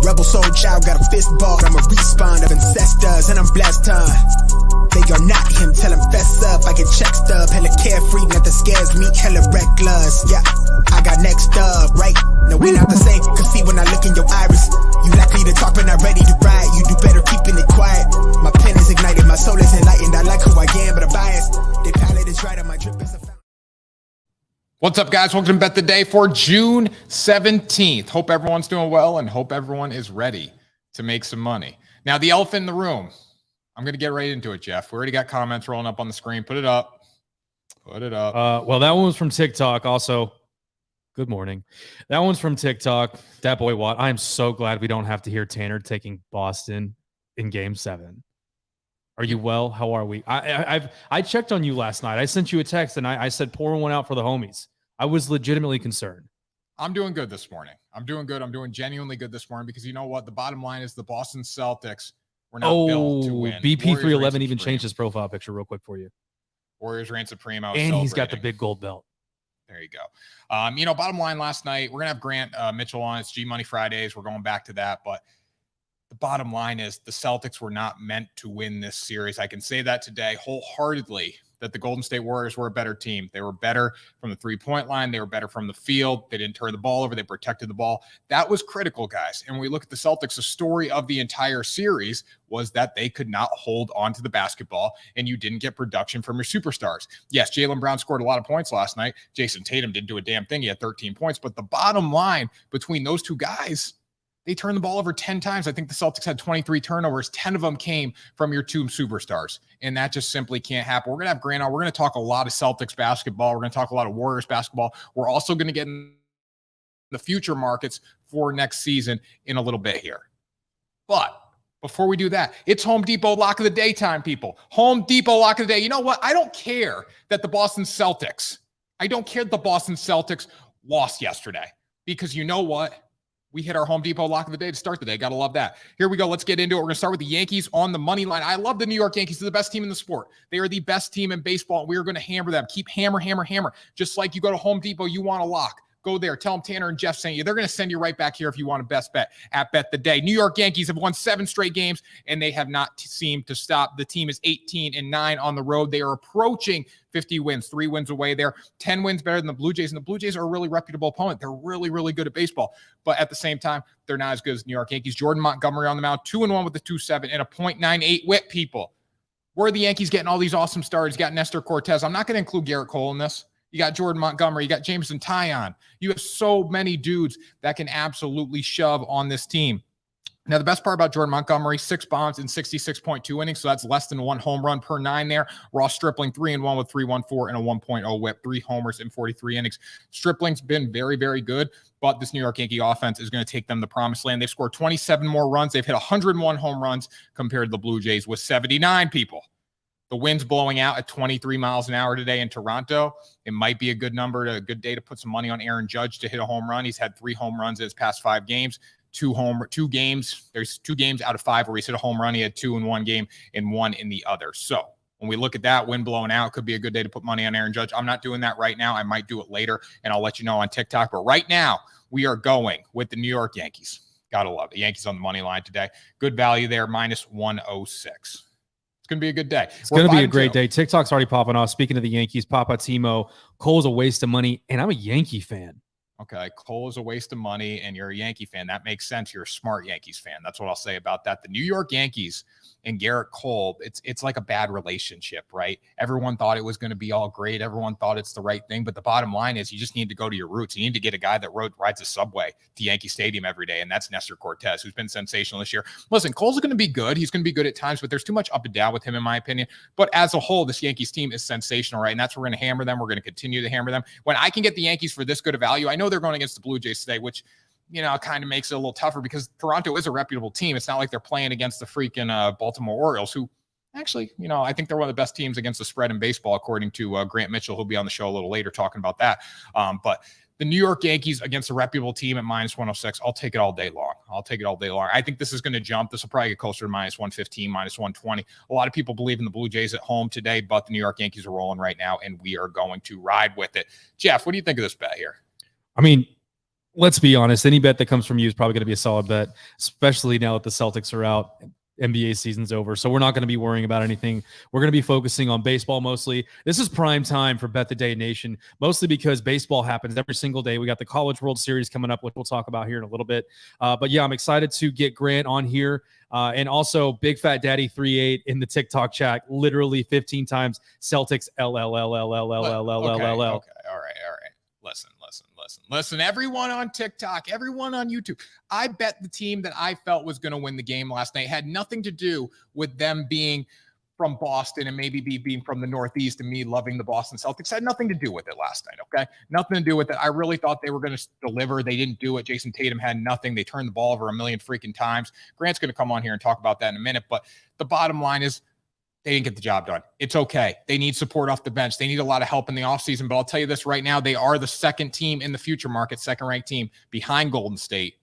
Rebel soul child got a fist ball. I'm a respawn of ancestors and I'm blessed, They are not him, tell him fess up. I get check stub, hella carefree, nothing scares me, hella reckless. Yeah, I got next up, right? No, we not the same, cause see when I look in your iris, you likely to talk but not ready to ride. You do better keeping it quiet. My pen is ignited, my soul is enlightened. I like who I am, but I'm biased. They palette is right on my drip is a fountain. What's up, guys? Welcome to Bet the Day for June 17th. Hope everyone's doing well and hope everyone is ready to make some money. Now, the elephant in the room. I'm going to get right into it, Jeff. We already got comments rolling up on the screen. Put it up. Put it up. Well, that one was from TikTok. Also, good morning. That one's from TikTok. That boy Watt. I am so glad we don't have to hear Tanner taking Boston in Game 7. Are you well? How are we? I checked on you last night. I sent you a text and I said pour one out for the homies. I was legitimately concerned. I'm doing good this morning. I'm doing good. I'm doing genuinely good this morning because you know what? The bottom line is the Boston Celtics were not built to win. BP311 even changed his profile picture real quick for you. Warriors reign supreme. And he's got the big gold belt. There you go. Bottom line last night, we're going to have Grant Mitchell on. It's G Money Fridays. We're going back to that. But the bottom line is the Celtics were not meant to win this series. I can say that today wholeheartedly, that the Golden State Warriors were a better team. They were better from the three-point line. They were better from the field. They didn't turn the ball over. They protected the ball. That was critical, guys. And when we look at the Celtics, the story of the entire series was that they could not hold on to the basketball, and you didn't get production from your superstars. Yes, Jaylen Brown scored a lot of points last night. Jason Tatum didn't do a damn thing. He had 13 points. But the bottom line between those two guys, they turned the ball over 10 times. I think the Celtics had 23 turnovers. 10 of them came from your two superstars. And that just simply can't happen. We're going to have Grant on. We're going to talk a lot of Celtics basketball. We're going to talk a lot of Warriors basketball. We're also going to get in the future markets for next season in a little bit here. But before we do that, it's Home Depot lock of the day time, people. Home Depot lock of the day. You know what? I don't care that the Boston Celtics lost yesterday, because you know what? We hit our Home Depot lock of the day to start the day. Got to love that. Here we go. Let's get into it. We're going to start with the Yankees on the money line. I love the New York Yankees. They're the best team in the sport. They are the best team in baseball, and we are going to hammer them. Keep hammer. Just like you go to Home Depot, you want a lock. Go there. Tell them Tanner and Jeff sent you. They're going to send you right back here if you want a best bet at Bet the Day. New York Yankees have won 7 straight games, and they have not seemed to stop. The team is 18-9 on the road. They are approaching 50 wins, 3 wins away there. 10 wins better than the Blue Jays, and the Blue Jays are a really reputable opponent. They're really, really good at baseball. But at the same time, they're not as good as the New York Yankees. Jordan Montgomery on the mound, 2-1 with a 2.7 and a .98 whip, people. Where are the Yankees getting all these awesome starters? You got Nestor Cortez. I'm not going to include Garrett Cole in this. You got Jordan Montgomery. You got Jameson Taillon. You have so many dudes that can absolutely shove on this team. Now, the best part about Jordan Montgomery, 6 bombs in 66.2 innings, so that's less than 1 home run per 9 there. Ross Stripling, 3-1 with 3.14 and a 1.0 whip, 3 homers in 43 innings. Stripling's been very, very good, but this New York Yankee offense is going to take them to the promised land. They've scored 27 more runs. They've hit 101 home runs compared to the Blue Jays with 79 people. The wind's blowing out at 23 miles an hour today in Toronto. It might be a good good day to put some money on Aaron Judge to hit a home run. He's had 3 home runs in his past 5 games. 2 games. There's 2 games out of 5 where he's hit a home run. He had 2 in one game and 1 in the other. So when we look at that, wind blowing out, could be a good day to put money on Aaron Judge. I'm not doing that right now. I might do it later, and I'll let you know on TikTok. But right now, we are going with the New York Yankees. Gotta love it. Yankees on the money line today. Good value there, -106. It's going to be a good day. It's going to be a great day. TikTok's already popping off. Speaking of the Yankees, Papa Timo, Cole's a waste of money, and I'm a Yankee fan. Okay, Cole is a waste of money, and you're a Yankee fan. That makes sense. You're a smart Yankees fan. That's what I'll say about that. The New York Yankees and Garrett Cole, it's like a bad relationship, right? Everyone thought it was going to be all great. Everyone thought it's the right thing. But the bottom line is you just need to go to your roots. You need to get a guy that rides a subway to Yankee Stadium every day, and that's Nestor Cortez, who's been sensational this year. Listen, Cole's going to be good. He's going to be good at times, but there's too much up and down with him, in my opinion. But as a whole, this Yankees team is sensational, right? And that's where we're going to hammer them. We're going to continue to hammer them. When I can get the Yankees for this good a value, I know they're going against the Blue Jays today, which, you know, kind of makes it a little tougher because Toronto is a reputable team. It's not like they're playing against the freaking Baltimore Orioles, who actually, you know, I think they're one of the best teams against the spread in baseball, according to Grant Mitchell, who'll be on the show a little later talking about that. But the New York Yankees against a reputable team at -106, I'll take it all day long. I think this is going to jump. This will probably get closer to -115, -120. A lot of people believe in the Blue Jays at home today, but the New York Yankees are rolling right now, and we are going to ride with it. Jeff, what do you think of this bet here? I mean, let's be honest, any bet that comes from you is probably going to be a solid bet, especially now that the Celtics are out. NBA season's over, so we're not going to be worrying about anything. We're going to be focusing on baseball mostly. This is prime time for Bet the Day Nation, mostly because baseball happens every single day. We got the College World Series coming up, which we'll talk about here in a little bit. But yeah, I'm excited to get Grant on here. And also Big Fat Daddy 38 in the TikTok chat, literally 15 times Celtics LLLLLLLLLLL. Okay, all right. Listen, everyone on TikTok, everyone on YouTube. I bet the team that I felt was going to win the game last night had nothing to do with them being from Boston and maybe being from the Northeast and me loving the Boston Celtics. Had nothing to do with it last night, okay? Nothing to do with it. I really thought they were going to deliver. They didn't do it. Jason Tatum had nothing. They turned the ball over a million freaking times. Grant's going to come on here and talk about that in a minute, but the bottom line is they didn't get the job done. It's okay. They need support off the bench. They need a lot of help in the offseason, but I'll tell you this right now, they are the second team in the future market, second-ranked team behind Golden State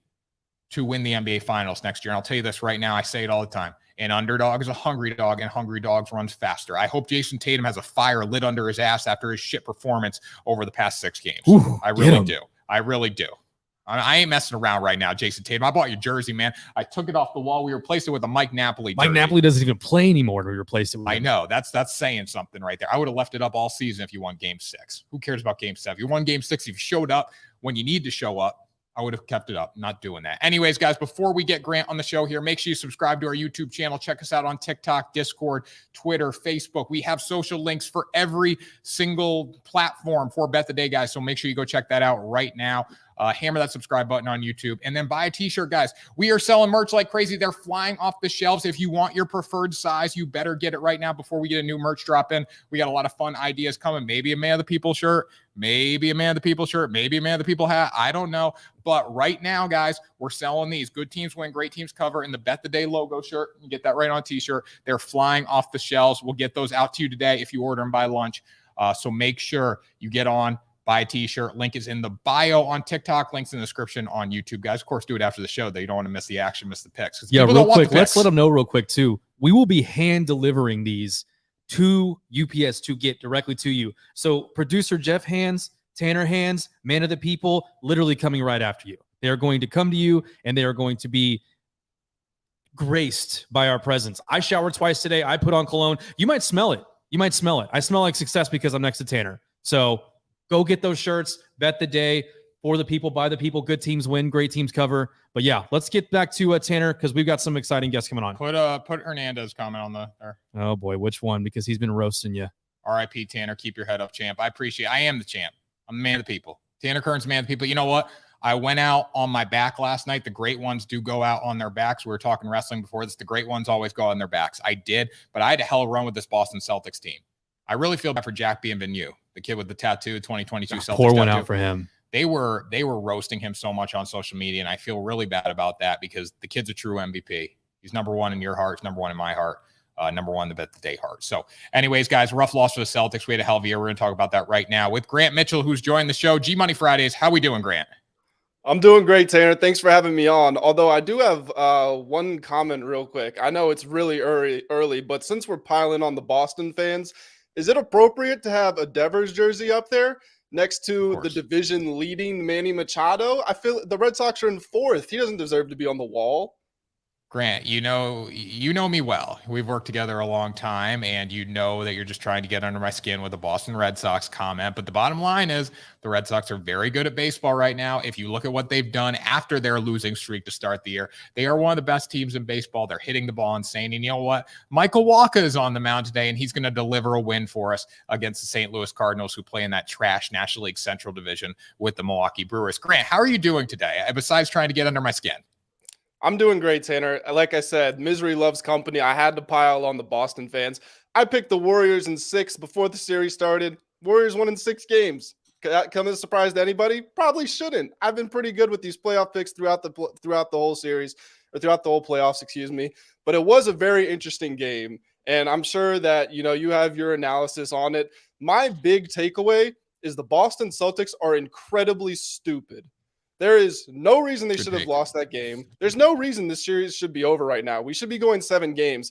to win the NBA Finals next year. And I'll tell you this right now, I say it all the time. An underdog is a hungry dog, and hungry dogs runs faster. I hope Jason Tatum has a fire lit under his ass after his shit performance over the past 6 games. Ooh, I really do. I really do. I ain't messing around right now, Jason Tatum. I bought your jersey, man. I took it off the wall. We replaced it with a Mike Napoli jersey. Mike Napoli doesn't even play anymore to replace it with I know. That's saying something right there. I would have left it up all season if you won Game 6. Who cares about Game 7? You won Game 6. If you showed up when you need to show up, I would have kept it up. Not doing that. Anyways, guys, before we get Grant on the show here, make sure you subscribe to our YouTube channel. Check us out on TikTok, Discord, Twitter, Facebook. We have social links for every single platform for Bet the Day, guys. So make sure you go check that out right now. Hammer that subscribe button on YouTube and then buy a t-shirt, guys. We are selling merch like crazy. They're flying off the shelves. If you want your preferred size, you better get it right now before we get a new merch drop in. We got a lot of fun ideas coming. Maybe a Man of the People shirt, maybe a Man of the People shirt, maybe a Man of the People hat. I don't know. But right now, guys, we're selling these. Good teams win, great teams cover, in the Bet the Day logo shirt. You get that right on a t-shirt. They're flying off the shelves. We'll get those out to you today if you order them by lunch. So make sure you get on. Buy a t-shirt. Link is in the bio on TikTok. Links in the description on YouTube. Guys, of course, do it after the show, though. You don't want to miss the action, miss the picks. Yeah, real quick. Let's let them know real quick, too. We will be hand delivering these to UPS to get directly to you. So producer Jeff Hands, Tanner Hands, Man of the People, literally coming right after you. They are going to come to you, and they are going to be graced by our presence. I showered twice today. I put on cologne. You might smell it. I smell like success because I'm next to Tanner. So go get those shirts. Bet the Day, for the people, by the people. Good teams win, great teams cover. But yeah, let's get back to Tanner because we've got some exciting guests coming on. Put Hernandez comment on there. Oh boy, which one? Because he's been roasting you. R.I.P. Tanner. Keep your head up, champ. I appreciate it. I am the champ. I'm the man of the people. Tanner Kern's man of the people. You know what? I went out on my back last night. The great ones do go out on their backs. We were talking wrestling before this. The great ones always go on their backs. I did, but I had a hell of a run with this Boston Celtics team. I really feel bad for Jack Bienvenu, the kid with the tattoo, 2022 Celtics. Pour one out for him. They were roasting him so much on social media, and I feel really bad about that because the kid's a true MVP. He's number one in your heart. He's number one in my heart. Number one, the Bet the Day heart. So anyways, guys, rough loss for the Celtics. We had a hell of a year. We're going to talk about that right now with Grant Mitchell, who's joined the show. G-Money Fridays. How we doing, Grant? I'm doing great, Tanner. Thanks for having me on. Although I do have one comment real quick. I know it's really early, but since we're piling on the Boston fans, is it appropriate to have a Devers jersey up there next to the division leading Manny Machado? I feel the Red Sox are in 4th. He doesn't deserve to be on the wall. Grant, you know me well. We've worked together a long time, and you know that you're just trying to get under my skin with the Boston Red Sox comment. But the bottom line is the Red Sox are very good at baseball right now. If you look at what they've done after their losing streak to start the year, they are one of the best teams in baseball. They're hitting the ball insane. And you know what? Michael Wacha is on the mound today, and he's going to deliver a win for us against the St. Louis Cardinals, who play in that trash National League Central Division with the Milwaukee Brewers. Grant, how are you doing today, besides trying to get under my skin? I'm doing great, Tanner. Like I said, misery loves company. I had to pile on the Boston fans. I picked the Warriors in 6 before the series started. Warriors won in 6 games. Could that come as a surprise to anybody? Probably shouldn't. I've been pretty good with these playoff picks throughout the whole series, or throughout the whole playoffs, excuse me. But it was a very interesting game, and I'm sure that you have your analysis on it. My big takeaway is the Boston Celtics are incredibly stupid. There is no reason they should have lost that game. There's no reason this series should be over right now. We should be going 7 games.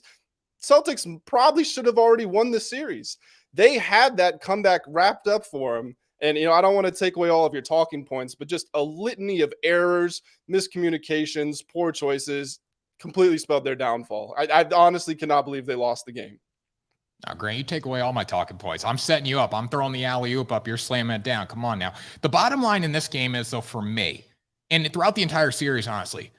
Celtics probably should have already won this series. They had that comeback wrapped up for them, And, I don't want to take away all of your talking points, but just a litany of errors, miscommunications, poor choices completely spelled their downfall. I honestly cannot believe they lost the game. Now, Grant, you take away all my talking points. I'm setting you up. I'm throwing the alley-oop up. You're slamming it down. Come on now. The bottom line in this game is, though, for me, and throughout the entire series, honestly,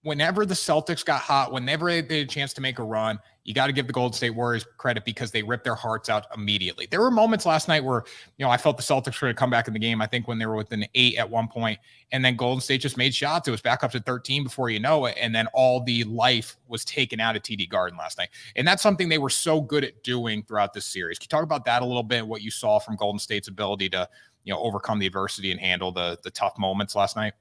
whenever the Celtics got hot, whenever they had a chance to make a run, you got to give the Golden State Warriors credit because they ripped their hearts out immediately. There were moments last night where, I felt the Celtics were going to come back in the game. I think when they were within 8 at one point, and then Golden State just made shots. It was back up to 13 before you know it, and then all the life was taken out of TD Garden last night. And that's something they were so good at doing throughout this series. Can you talk about that a little bit, what you saw from Golden State's ability to, overcome the adversity and handle the tough moments last night?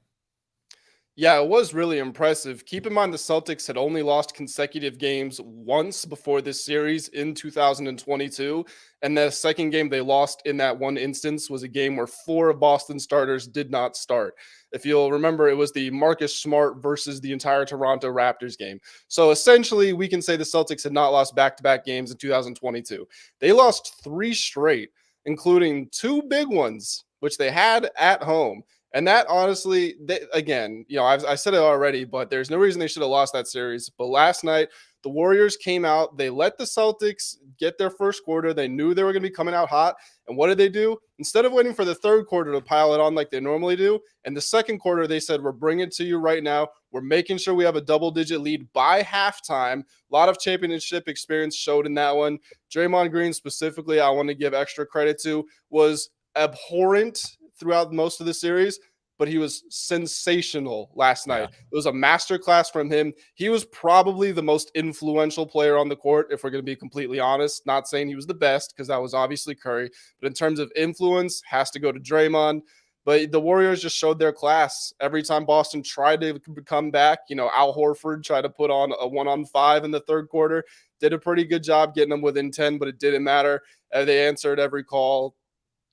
Yeah, it was really impressive. Keep in mind the Celtics had only lost consecutive games once before this series in 2022. And the second game they lost in that one instance was a game where 4 of Boston's starters did not start. If you'll remember, it was the Marcus Smart versus the entire Toronto Raptors game. So essentially, we can say the Celtics had not lost back-to-back games in 2022. They lost 3 straight, including 2 big ones, which they had at home. And that honestly, again, I said it already, but there's no reason they should have lost that series. But last night, the Warriors came out. They let the Celtics get their first quarter. They knew they were going to be coming out hot. And what did they do? Instead of waiting for the third quarter to pile it on like they normally do, in the second quarter, they said, we're bringing it to you right now. We're making sure we have a double-digit lead by halftime. A lot of championship experience showed in that one. Draymond Green specifically, I want to give extra credit to, was abhorrent throughout most of the series, but he was sensational last night. It was a masterclass from him. He was probably the most influential player on the court, if we're going to be completely honest. Not saying he was the best, because that was obviously Curry, but in terms of influence, has to go to Draymond. But the Warriors just showed their class. Every time Boston tried to come back, Al Horford tried to put on a 1-on-5 in the third quarter, did a pretty good job getting them within 10, but it didn't matter. They answered every call.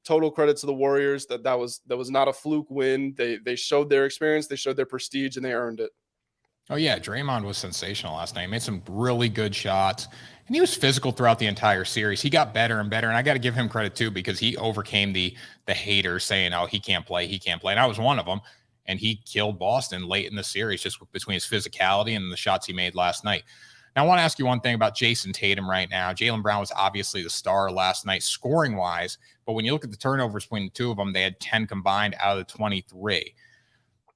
Total credit to the Warriors that was not a fluke win. They showed their experience, they showed their prestige, and they earned it. Oh yeah, Draymond was sensational last night. He made some really good shots, and he was physical throughout the entire series. He got better and better, and I got to give him credit too, because he overcame the haters saying, "Oh, he can't play," and I was one of them. And he killed Boston late in the series just between his physicality and the shots he made last night. Now, I want to ask you one thing about Jason Tatum right now. Jaylen Brown was obviously the star last night scoring-wise, but when you look at the turnovers between the two of them, they had 10 combined out of the 23.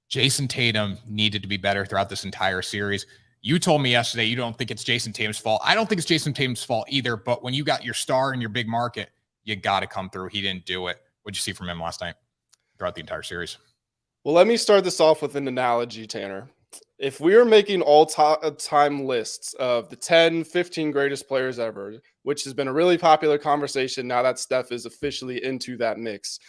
Jason Tatum needed to be better throughout this entire series. You told me yesterday you don't think it's Jason Tatum's fault. I don't think it's Jason Tatum's fault either, but when you got your star in your big market, you got to come through. He didn't do it. What'd you see from him last night throughout the entire series? Well, let me start this off with an analogy, Tanner. If we were making all-time lists of the 10, 15 greatest players ever, which has been a really popular conversation now that Steph is officially into that mix,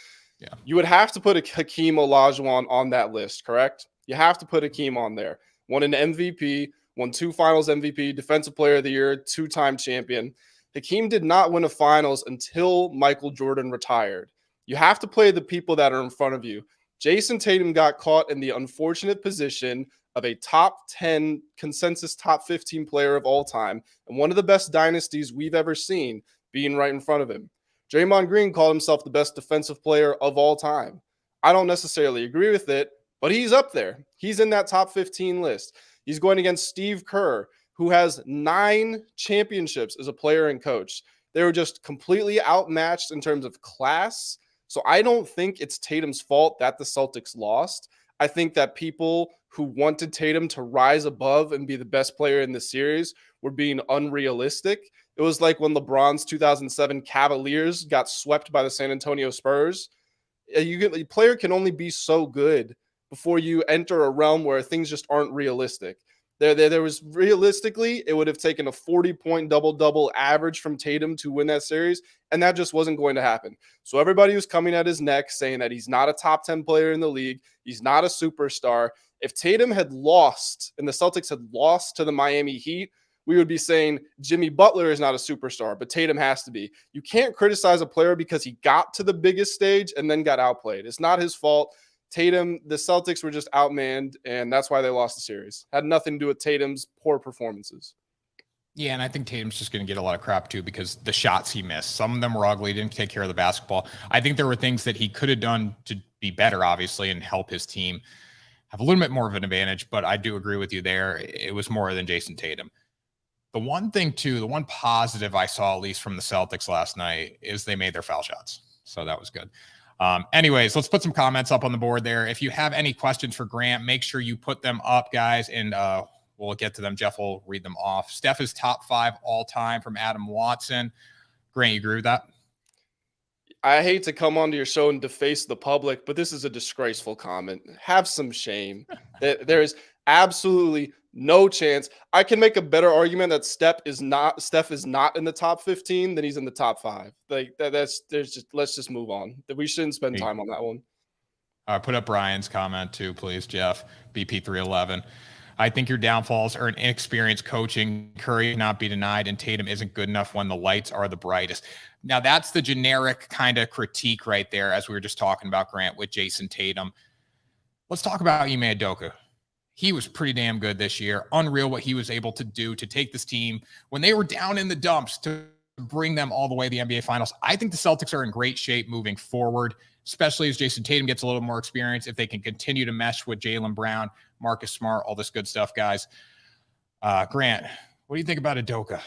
you would have to put a Hakeem Olajuwon on that list, correct? You have to put Hakeem on there. Won an MVP, won 2 finals MVP, Defensive Player of the Year, 2-time champion. Hakeem did not win a finals until Michael Jordan retired. You have to play the people that are in front of you. Jason Tatum got caught in the unfortunate position of a top 10 consensus top 15 player of all time and one of the best dynasties we've ever seen being right in front of him. Draymond Green called himself the best defensive player of all time. I don't necessarily agree with it, but he's up there. He's in that top 15 list. He's going against Steve Kerr, who has 9 championships as a player and coach. They were just completely outmatched in terms of class. So I don't think it's Tatum's fault that the Celtics lost. I think that people who wanted Tatum to rise above and be the best player in the series were being unrealistic. It was like when LeBron's 2007 Cavaliers got swept by the San Antonio Spurs. A player can only be so good before you enter a realm where things just aren't realistic. There was realistically, it would have taken a 40-point double-double average from Tatum to win that series, and that just wasn't going to happen. So everybody was coming at his neck saying that he's not a top 10 player in the league. He's not a superstar. If Tatum had lost and the Celtics had lost to the Miami Heat, we would be saying Jimmy Butler is not a superstar, but Tatum has to be. You can't criticize a player because he got to the biggest stage and then got outplayed. It's not his fault. Tatum, the Celtics were just outmanned, and that's why they lost the series. Had nothing to do with Tatum's poor performances. Yeah, and I think Tatum's just going to get a lot of crap too because the shots he missed, some of them were ugly, didn't take care of the basketball. I think there were things that he could have done to be better, obviously, and help his team have a little bit more of an advantage. But I do agree with you there. It was more than Jason Tatum. The one thing too, the one positive I saw, at least from the Celtics last night, is they made their foul shots. So that was good. Anyways, let's put some comments up on the board there. If you have any questions for Grant, make sure you put them up, guys, and we'll get to them. Jeff will read them off. Steph is top 5 all time from Adam Watson. Grant, you agree with that? I hate to come onto your show and deface the public, but this is a disgraceful comment. Have some shame. There is absolutely no chance. I can make a better argument that Steph is not in the top 15 than he's in the top 5. Like let's just move on. We shouldn't spend time on that one. Put up Brian's comment too, please, Jeff. BP311. I think your downfalls are an inexperienced coaching. Curry cannot be denied, and Tatum isn't good enough when the lights are the brightest. Now, that's the generic kind of critique right there, as we were just talking about, Grant, with Jason Tatum. Let's talk about Ime Udoka. He was pretty damn good this year. Unreal what he was able to do to take this team when they were down in the dumps to bring them all the way to the NBA Finals. I think the Celtics are in great shape moving forward, especially as Jason Tatum gets a little more experience. If they can continue to mesh with Jaylen Brown, Marcus Smart, all this good stuff, guys. Grant, what do you think about Udoka?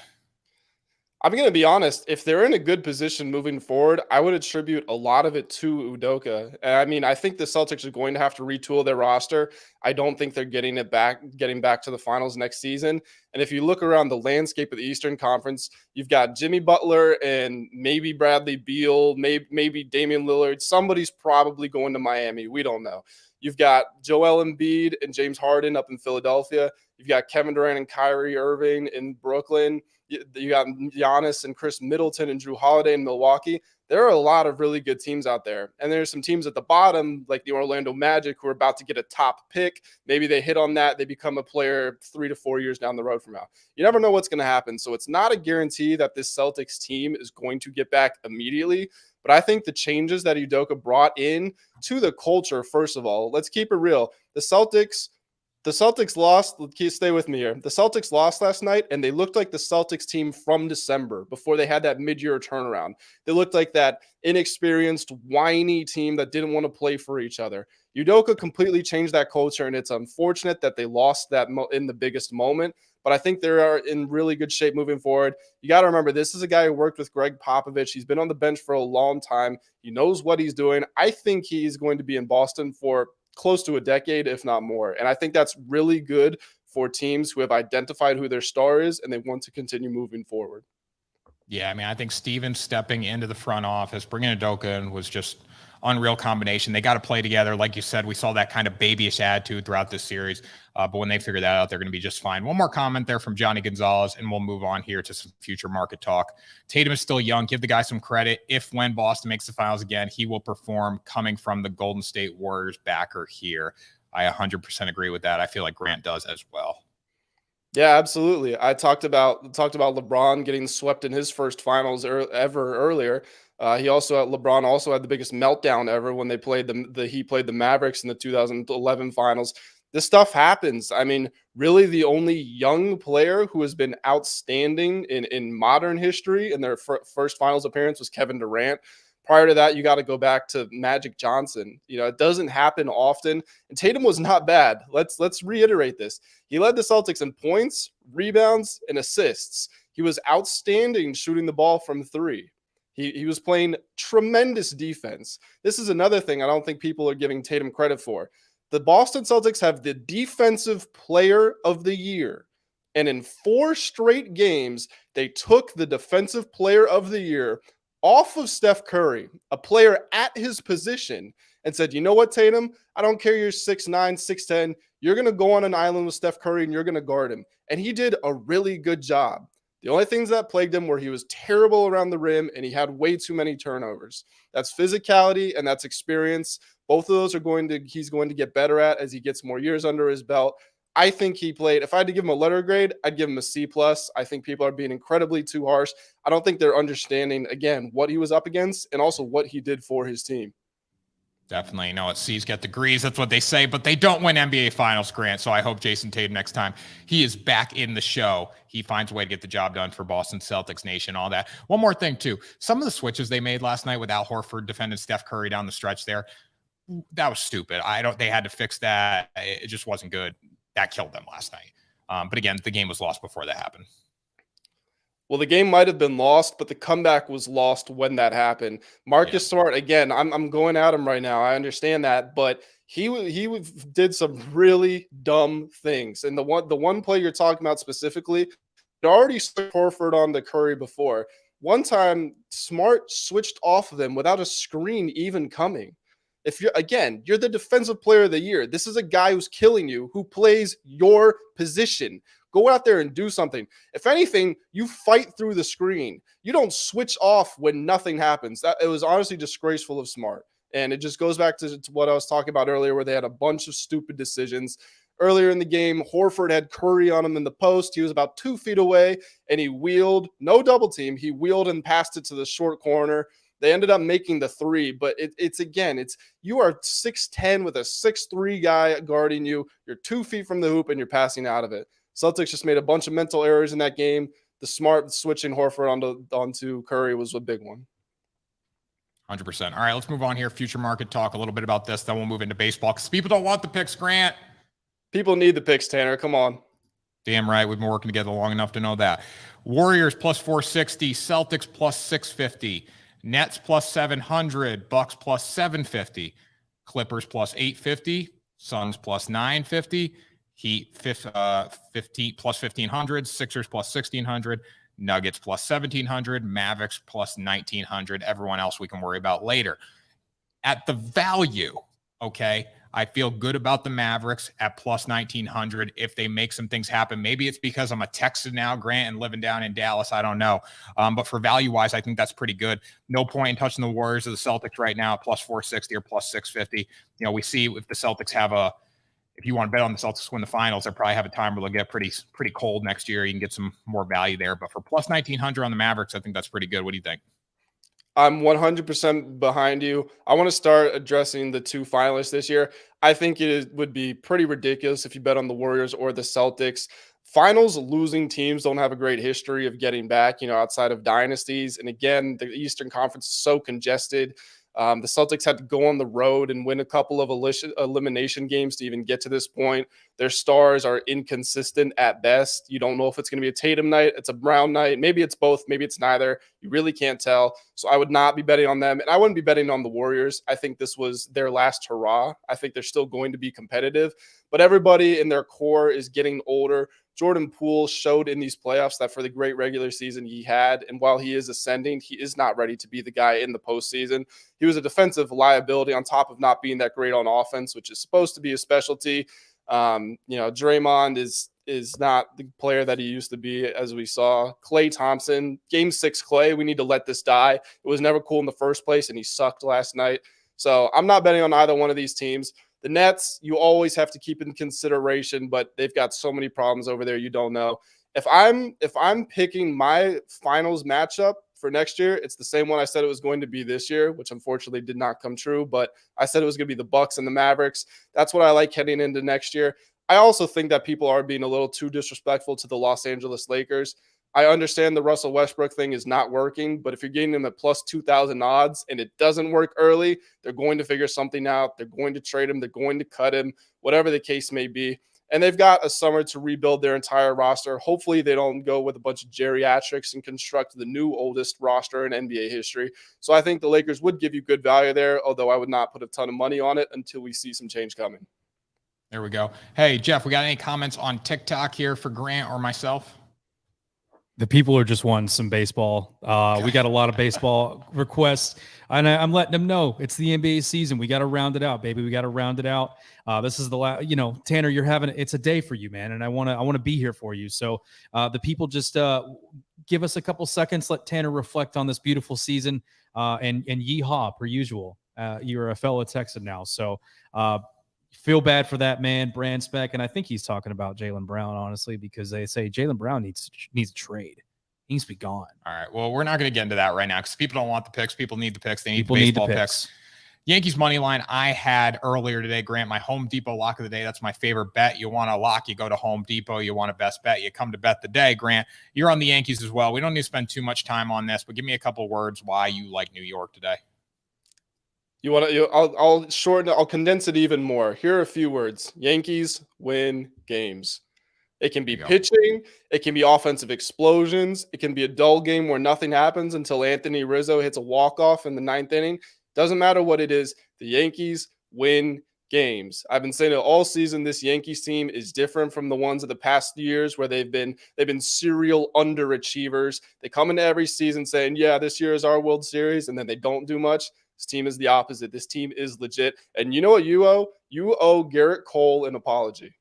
I'm going to be honest. If they're in a good position moving forward, I would attribute a lot of it to Udoka. And I mean, I think the Celtics are going to have to retool their roster. I don't think they're getting back to the finals next season. And if you look around the landscape of the Eastern Conference, you've got Jimmy Butler and maybe Bradley Beal, maybe Damian Lillard. Somebody's probably going to Miami. We don't know. You've got Joel Embiid and James Harden up in Philadelphia. You've got Kevin Durant and Kyrie Irving in Brooklyn. You got Giannis and Chris Middleton and Drew Holiday in Milwaukee. There are a lot of really good teams out there. And there's some teams at the bottom, like the Orlando Magic, who are about to get a top pick. Maybe they hit on that. They become a player 3 to 4 years down the road from now. You never know what's going to happen. So it's not a guarantee that this Celtics team is going to get back immediately. But I think the changes that Udoka brought in to the culture, first of all, let's keep it real. The Celtics lost. Stay with me here. The Celtics lost last night, and they looked like the Celtics team from December before they had that mid-year turnaround. They looked like that inexperienced, whiny team that didn't want to play for each other. Udoka completely changed that culture, and it's unfortunate that they lost that in the biggest moment. But I think they are in really good shape moving forward. You got to remember, this is a guy who worked with Greg Popovich. He's been on the bench for a long time. He knows what he's doing. I think he's going to be in Boston for close to a decade, if not more. And I think that's really good for teams who have identified who their star is and they want to continue moving forward. Yeah, I mean, I think Stevens stepping into the front office, bringing Udoka in was just unreal combination. They got to play together. Like you said, we saw that kind of babyish attitude throughout this series. But when they figure that out, they're going to be just fine. One more comment there from Johnny Gonzalez, and we'll move on here to some future market talk. Tatum is still young. Give the guy some credit. If when Boston makes the finals again, he will perform coming from the Golden State Warriors backer here. I 100% agree with that. I feel like Grant does as well. Yeah, absolutely. I talked about LeBron getting swept in his first finals ever earlier. LeBron also had the biggest meltdown ever when they played he played the Mavericks in the 2011 finals. This stuff happens. I mean, really the only young player who has been outstanding in modern history in their first finals appearance was Kevin Durant. Prior to that, you got to go back to Magic Johnson. You know, it doesn't happen often. And Tatum was not bad. Let's reiterate this. He led the Celtics in points, rebounds, and assists. He was outstanding shooting the ball from three. He was playing tremendous defense. This is another thing I don't think people are giving Tatum credit for. The Boston Celtics have the Defensive Player of the Year. And in 4 straight games, they took the Defensive Player of the Year off of Steph Curry, a player at his position, and said, you know what, Tatum? I don't care you're 6'9", 6'10". You're going to go on an island with Steph Curry and you're going to guard him. And he did a really good job. The only things that plagued him were he was terrible around the rim and he had way too many turnovers. That's physicality and that's experience. Both of those he's going to get better at as he gets more years under his belt. I think he played, if I had to give him a letter grade, I'd give him a C+. I think people are being incredibly too harsh. I don't think they're understanding, again, what he was up against and also what he did for his team. Definitely. No, it's C's get degrees. That's what they say, but they don't win NBA Finals, Grant. So I hope Jason Tatum next time he is back in the show, he finds a way to get the job done for Boston Celtics Nation, all that. One more thing, too. Some of the switches they made last night with Al Horford defending Steph Curry down the stretch there, that was stupid. They had to fix that. It just wasn't good. That killed them last night. But again, the game was lost before that happened. Well, the game might have been lost, but the comeback was lost when that happened. Marcus Smart, again, I'm going at him right now. I understand that, but he did some really dumb things. And the one play you're talking about specifically, it already switched Horford on to Curry before. One time, Smart switched off of them without a screen even coming. If you're the defensive player of the year. This is a guy who's killing you, who plays your position. Go out there and do something. If anything, you fight through the screen. You don't switch off when nothing happens. It was honestly disgraceful of Smart. And it just goes back to what I was talking about earlier, where they had a bunch of stupid decisions. Earlier in the game, Horford had Curry on him in the post. He was about 2 feet away, and he wheeled, no double team. He wheeled and passed it to the short corner. They ended up making the three, but it's you are 6'10" with a 6'3" guy guarding you. You're 2 feet from the hoop, and you're passing out of it. Celtics just made a bunch of mental errors in that game. The Smart switching Horford onto Curry was a big one. 100%. All right, let's move on here. Future market talk a little bit about this. Then we'll move into baseball because people don't want the picks, Grant. People need the picks, Tanner. Come on. Damn right. We've been working together long enough to know that. Warriors plus 460, Celtics plus 650, Nets plus 700, Bucks plus 750, Clippers plus 850, Suns plus 950, Heat 15 plus 1,500, Sixers plus 1,600, Nuggets plus 1,700, Mavericks plus 1,900. Everyone else we can worry about later. At the value, okay, I feel good about the Mavericks at plus 1,900 if they make some things happen. Maybe it's because I'm a Texan now, Grant, and living down in Dallas. I don't know. But for value-wise, I think that's pretty good. No point in touching the Warriors or the Celtics right now at plus 460 or plus 650. You know, we see if the Celtics have if you want to bet on the Celtics to win the finals, they probably have a time where they'll get pretty cold next year. You can get some more value there. But for plus 1,900 on the Mavericks, I think that's pretty good. What do you think? I'm 100% behind you. I want to start addressing the two finalists this year. I think would be pretty ridiculous if you bet on the Warriors or the Celtics. Finals losing teams don't have a great history of getting back, outside of dynasties. And again, the Eastern Conference is so congested. The Celtics had to go on the road and win a couple of elimination games to even get to this point. Their stars are inconsistent at best. You don't know if it's going to be a Tatum night, it's a Brown night. Maybe it's both, maybe it's neither. You really can't tell. So I would not be betting on them. And I wouldn't be betting on the Warriors. I think this was their last hurrah. I think they're still going to be competitive. But everybody in their core is getting older. Jordan Poole showed in these playoffs that for the great regular season he had, and while he is ascending, he is not ready to be the guy in the postseason. He was a defensive liability on top of not being that great on offense, which is supposed to be a specialty. Draymond is not the player that he used to be, as we saw. Klay Thompson, Game 6 Klay, we need to let this die. It was never cool in the first place, and he sucked last night. So I'm not betting on either one of these teams. The Nets, you always have to keep in consideration, but they've got so many problems over there you don't know. If I'm picking my finals matchup for next year, it's the same one I said it was going to be this year, which unfortunately did not come true, but I said it was going to be the Bucks and the Mavericks. That's what I like heading into next year. I also think that people are being a little too disrespectful to the Los Angeles Lakers. I understand the Russell Westbrook thing is not working, but if you're getting them at plus 2,000 odds and it doesn't work early, they're going to figure something out. They're going to trade him. They're going to cut him, whatever the case may be. And they've got a summer to rebuild their entire roster. Hopefully they don't go with a bunch of geriatrics and construct the new oldest roster in NBA history. So I think the Lakers would give you good value there, although I would not put a ton of money on it until we see some change coming. There we go. Hey, Jeff, we got any comments on TikTok here for Grant or myself? The people are just wanting some baseball. We got a lot of baseball requests, and I'm letting them know it's the NBA season. We got to round it out, baby. We got to round it out. This is the last. Tanner, it's a day for you, man, and I want to be here for you. So the people just give us a couple seconds. Let Tanner reflect on this beautiful season, and yeehaw per usual. You're a fellow Texan now, so. Feel bad for that man, brand spec, and I think he's talking about Jaylen Brown, honestly, because they say Jaylen Brown needs a trade. He needs to be gone. All right. Well, we're not going to get into that right now because people don't want the picks. People need the picks. They need people baseball need the picks. Yankees money line I had earlier today, Grant, my Home Depot lock of the day. That's my favorite bet. You want a lock, you go to Home Depot. You want a best bet, you come to Bet the Day. Grant, you're on the Yankees as well. We don't need to spend too much time on this, but give me a couple words why you like New York today. You want to? I'll shorten it. I'll condense it even more. Here are a few words: Yankees win games. It can be pitching. It can be offensive explosions. It can be a dull game where nothing happens until Anthony Rizzo hits a walk-off in the 9th inning. Doesn't matter what it is. The Yankees win games. I've been saying it all season. This Yankees team is different from the ones of the past years where they've been serial underachievers. They come into every season saying, yeah, this year is our World Series, and then they don't do much. This team is the opposite. This team is legit. And you know what you owe? You owe Garrett Cole an apology.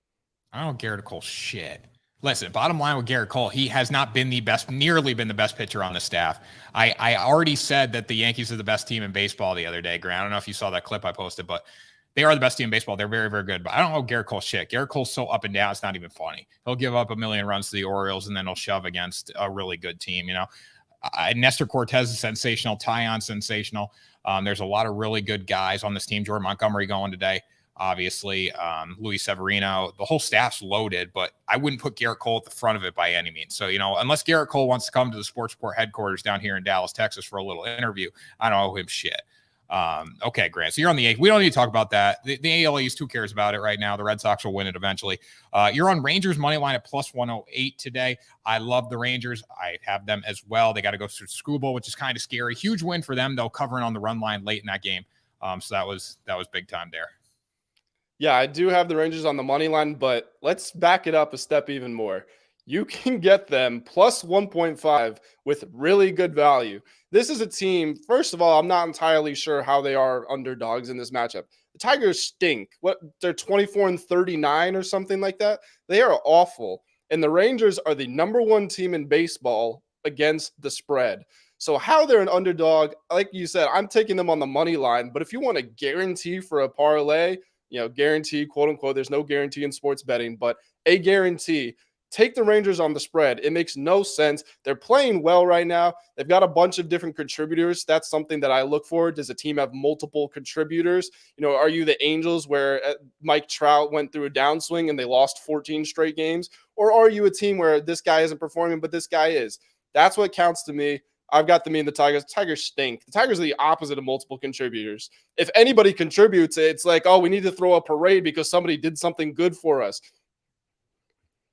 I don't Garrett Cole shit. Listen, bottom line with Garrett Cole, he has not been nearly been the best pitcher on the staff. I already said that the Yankees are the best team in baseball the other day, Grant. I don't know if you saw that clip I posted, but they are the best team in baseball. They're very, very good. But I don't know Garrett Cole shit. Garrett Cole's so up and down, it's not even funny. He'll give up a million runs to the Orioles, and then he'll shove against a really good team, Nestor Cortez is sensational. Tyon sensational. There's a lot of really good guys on this team. Jordan Montgomery going today. Obviously, Luis Severino, the whole staff's loaded, but I wouldn't put Garrett Cole at the front of it by any means. So, unless Garrett Cole wants to come to the Sports Report headquarters down here in Dallas, Texas for a little interview, I don't owe him shit. Okay, Grant. So you're on the Yankees. We don't need to talk about that. The AL East, who cares about it right now? The Red Sox will win it eventually. You're on Rangers money line at plus 108 today. I love the Rangers. I have them as well. They got to go through Scooble, which is kind of scary. Huge win for them, though, covering on the run line late in that game. So that was big time there. Yeah, I do have the Rangers on the money line, but let's back it up a step even more. You can get them plus 1.5 with really good value. This is a team, first of all, I'm not entirely sure how they are underdogs in this matchup. The Tigers stink. They're 24-39 or something like that. They are awful. And the Rangers are the number one team in baseball against the spread. So how they're an underdog, like you said, I'm taking them on the money line. But if you want a guarantee for a parlay, guarantee, quote unquote, there's no guarantee in sports betting, but a guarantee, take the Rangers on the spread. It makes no sense. They're playing well right now. They've got a bunch of different contributors. That's something that I look for. Does a team have multiple contributors? Are you the Angels where Mike Trout went through a downswing and they lost 14 straight games? Or are you a team where this guy isn't performing, but this guy is? That's what counts to me. I've got them in the Tigers. The Tigers stink. The Tigers are the opposite of multiple contributors. If anybody contributes, it's like, oh, we need to throw a parade because somebody did something good for us.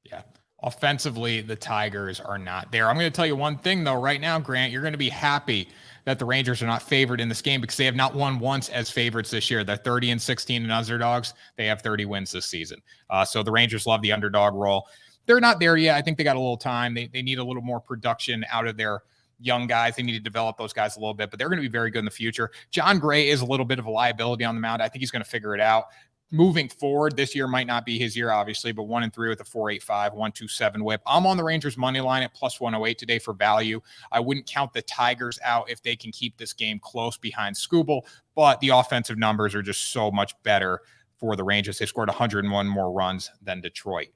Yeah. Offensively, the Tigers are not there. I'm going to tell you one thing, though, right now, Grant. You're going to be happy that the Rangers are not favored in this game because they have not won once as favorites this year. They're 30-16 and underdogs. They have 30 wins this season. So the Rangers love the underdog role. They're not there yet. I think they got a little time. They need a little more production out of their young guys. They need to develop those guys a little bit, but they're going to be very good in the future. John Gray is a little bit of a liability on the mound. I think he's going to figure it out. Moving forward, this year might not be his year, obviously, but 1-3 with a 4.85, 1.27 whip. I'm on the Rangers money line at plus 108 today for value. I wouldn't count the Tigers out if they can keep this game close behind Scooble, but the offensive numbers are just so much better for the Rangers. They scored 101 more runs than Detroit.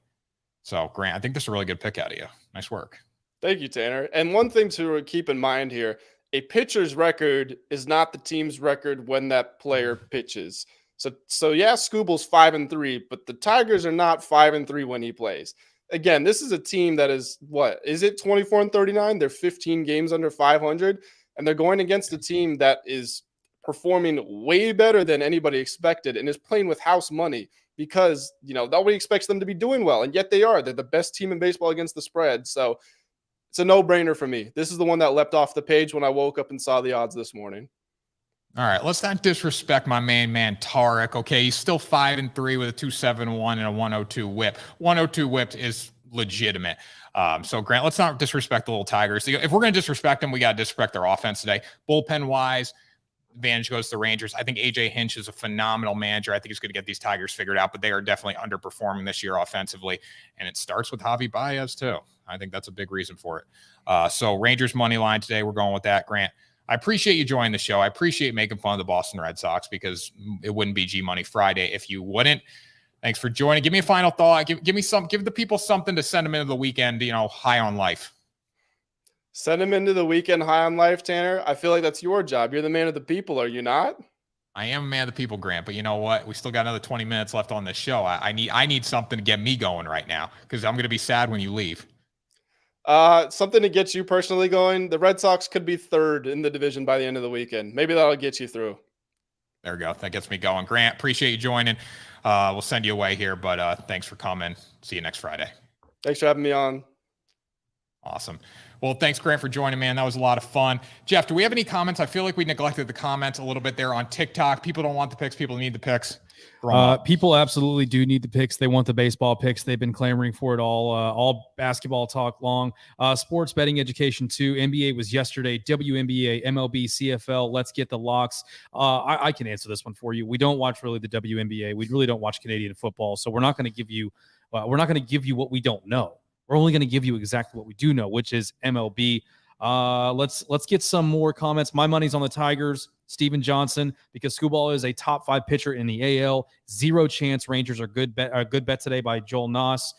So, Grant, I think this is a really good pick out of you. Nice work. Thank you, Tanner. And one thing to keep in mind here, a pitcher's record is not the team's record when that player pitches. So yeah, Scooble's 5-3, but the Tigers are not 5-3 when he plays. Again, this is a team that is, what, is it 24-39? They're 15 games under 500, and they're going against a team that is performing way better than anybody expected and is playing with house money because, nobody expects them to be doing well, and yet they are. They're the best team in baseball against the spread, so it's a no-brainer for me. This is the one that leapt off the page when I woke up and saw the odds this morning. All right, let's not disrespect my main man, Tarek. Okay, he's still 5-3 with a 2.71 and a 102 whip. 102 whip is legitimate. So, Grant, let's not disrespect the little Tigers. If we're going to disrespect them, we got to disrespect their offense today. Bullpen-wise, advantage goes to the Rangers. I think A.J. Hinch is a phenomenal manager. I think he's going to get these Tigers figured out, but they are definitely underperforming this year offensively. And it starts with Javi Baez, too. I think that's a big reason for it. So, Rangers money line today, we're going with that, Grant. I appreciate you joining the show. I appreciate making fun of the Boston Red Sox because it wouldn't be G Money Friday if you wouldn't. Thanks for joining. Give me a final thought. Give the people something to send them into the weekend, high on life. Send them into the weekend high on life, Tanner. I feel like that's your job. You're the man of the people, are you not? I am a man of the people, Grant, but you know what? We still got another 20 minutes left on this show. I need something to get me going right now because I'm going to be sad when you leave. Something to get you personally going. The Red Sox could be third in the division by the end of the weekend. Maybe that'll get you through. There we go. That gets me going. Grant, appreciate you joining. We'll send you away here, but thanks for coming. See you next Friday. Thanks for having me on. Awesome. Well, thanks, Grant, for joining, man. That was a lot of fun. Jeff, do we have any comments? I feel like we neglected the comments a little bit there on TikTok. People don't want the picks. People need the picks. People absolutely do need the picks. They want the baseball picks. They've been clamoring for it all basketball talk long. Sports betting education too. NBA was yesterday. WNBA, MLB, CFL. Let's get the locks. I can answer this one for you. We don't watch really the WNBA. We really don't watch Canadian football. So we're not going to give you what we don't know. We're only going to give you exactly what we do know, which is MLB. Let's get some more comments. My money's on the Tigers, Steven Johnson, because Skubal is a top 5 pitcher in the AL. 0 chance. Rangers are good bet today by Joel Noss.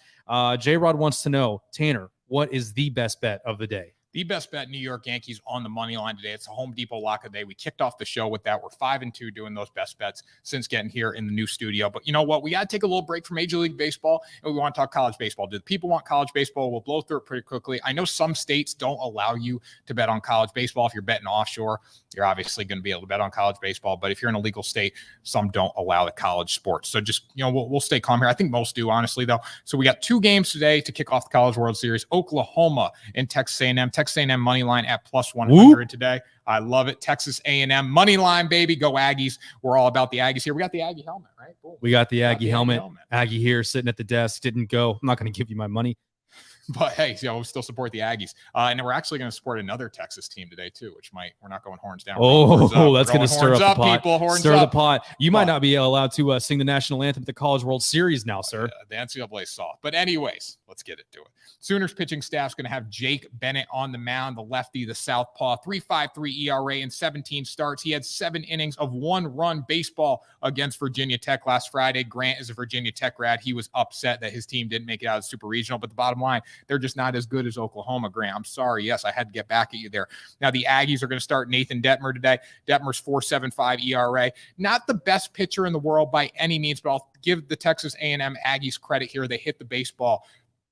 J-Rod wants to know, Tanner, what is the best bet of the day? The best bet, New York Yankees on the money line today. It's a Home Depot lock of the day. We kicked off the show with that. We're 5-2 doing those best bets since getting here in the new studio. But you know what? We got to take a little break from Major League Baseball, and we want to talk college baseball. Do the people want college baseball? We'll blow through it pretty quickly. I know some states don't allow you to bet on college baseball. If you're betting offshore, you're obviously going to be able to bet on college baseball. But if you're in a legal state, some don't allow the college sports. So just, we'll stay calm here. I think most do, honestly, though. So we got 2 games today to kick off the College World Series. Oklahoma and Texas A&M. Texas A&M money line at plus 100 today. I love it. Texas A&M money line, baby. Go Aggies. We're all about the Aggies here. We got the Aggie helmet, right? Boom. We got the Aggie helmet. Aggie here sitting at the desk. Didn't go. I'm not going to give you my money. But hey, we'll still support the Aggies. And then we're actually going to support another Texas team today, too, which we're not going horns down. Oh, that's going to stir up the pot. People, stir up the pot. You might not be allowed to sing the national anthem at the College World Series now, sir. The NCAA is soft. But anyways, let's get into it. Sooners pitching staff's going to have Jake Bennett on the mound, the lefty, the southpaw, 3.53 ERA in 17 starts. He had 7 innings of 1-run baseball against Virginia Tech last Friday. Grant is a Virginia Tech grad. He was upset that his team didn't make it out of the Super Regional, but the bottom line, they're just not as good as Oklahoma, Grant. I'm sorry. Yes, I had to get back at you there. Now, the Aggies are going to start Nathan Detmer today. Detmer's 4.75 ERA. Not the best pitcher in the world by any means, but I'll give the Texas A&M Aggies credit here. They hit the baseball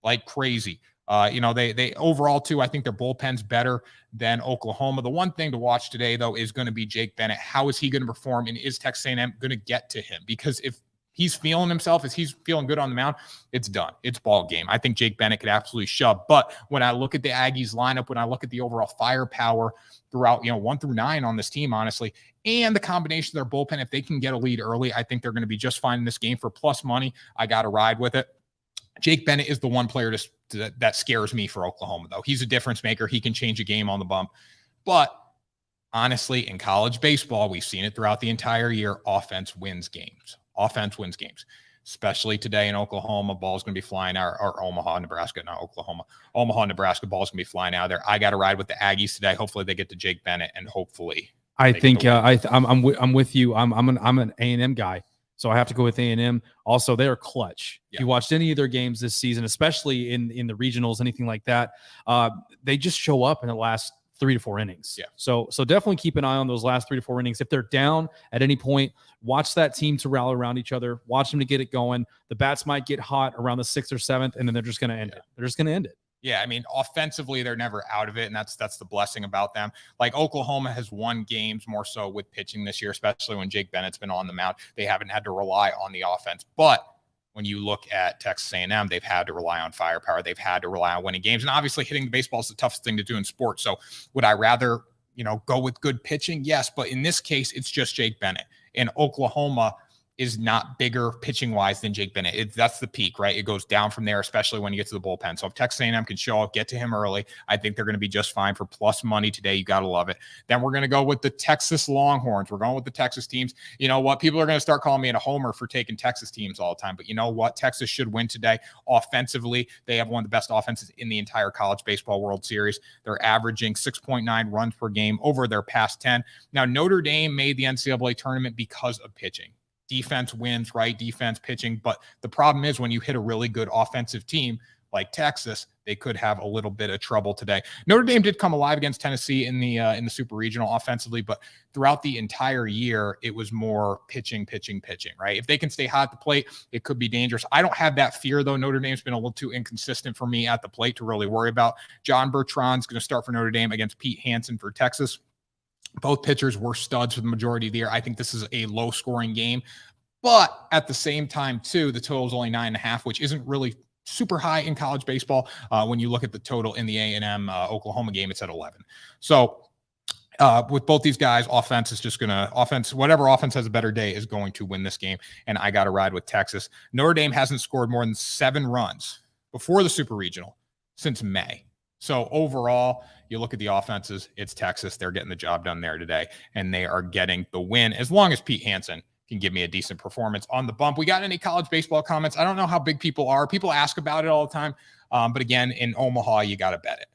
like crazy. They overall, too, I think their bullpen's better than Oklahoma. The one thing to watch today, though, is going to be Jake Bennett. How is he going to perform, and is Texas A&M going to get to him? Because if he's feeling himself, if he's feeling good on the mound, it's done. It's ball game. I think Jake Bennett could absolutely shove. But when I look at the Aggies lineup, when I look at the overall firepower throughout, 1 through 9 on this team, honestly, and the combination of their bullpen, if they can get a lead early, I think they're going to be just fine in this game. For plus money, I got to ride with it. Jake Bennett is the one player that scares me for Oklahoma, though. He's a difference maker. He can change a game on the bump. But honestly, in college baseball, we've seen it throughout the entire year. Offense wins games. Offense wins games, especially today in Oklahoma. Ball's going to be flying out, or Omaha, Nebraska, not Oklahoma. Omaha, Nebraska, ball's going to be flying out of there. I got to ride with the Aggies today. Hopefully they get to Jake Bennett, and hopefully I'm with you. I'm an A&M guy. So I have to go with A&M. Also, they're clutch. Yeah. If you watched any of their games this season, especially in the regionals, anything like that, they just show up in the last 3 to 4 innings. Yeah. So definitely keep an eye on those last 3 to 4 innings. If they're down at any point, watch that team to rally around each other. Watch them to get it going. The bats might get hot around the 6th or 7th, and then they're just going to end it. They're just going to end it. Yeah, I mean, offensively, they're never out of it, and that's the blessing about them. Like, Oklahoma has won games more so with pitching this year, especially when Jake Bennett's been on the mound. They haven't had to rely on the offense. But when you look at Texas A&M, they've had to rely on firepower. They've had to rely on winning games. And obviously, hitting the baseball is the toughest thing to do in sports. So would I rather, go with good pitching? Yes, but in this case, it's just Jake Bennett. And Oklahoma is not bigger pitching wise than Jake Bennett. That's the peak, right? It goes down from there, especially when you get to the bullpen. So if Texas A&M can show up, get to him early, I think they're going to be just fine for plus money today. You got to love it. Then we're going to go with the Texas Longhorns. We're going with the Texas teams. You know what? People are going to start calling me a homer for taking Texas teams all the time. But you know what? Texas should win today. Offensively, they have one of the best offenses in the entire college baseball World Series. They're averaging 6.9 runs per game over their past 10. Now, Notre Dame made the NCAA tournament because of pitching. Defense wins, right? Defense, pitching. But the problem is when you hit a really good offensive team, like Texas, they could have a little bit of trouble today. Notre Dame did come alive against Tennessee in the Super Regional offensively, but throughout the entire year, it was more pitching, right? If they can stay hot at the plate, it could be dangerous. I don't have that fear, though. Notre Dame's been a little too inconsistent for me at the plate to really worry about. John Bertrand's going to start for Notre Dame against Pete Hansen for Texas. Both pitchers were studs for the majority of the year. I think this is a low-scoring game. But at the same time, too, the total is only 9.5, which isn't really super high in college baseball. When you look at the total in the A&M Oklahoma game, it's at 11. So with both these guys, offense is just going to whatever offense has a better day is going to win this game. And I got to ride with Texas. Notre Dame hasn't scored more than 7 runs before the Super Regional since May. So overall, you look at the offenses, it's Texas. They're getting the job done there today, and they are getting the win as long as Pete Hansen can give me a decent performance on the bump. We got any college baseball comments? I don't know how big people are. People ask about it all the time. But again, in Omaha, you got to bet it.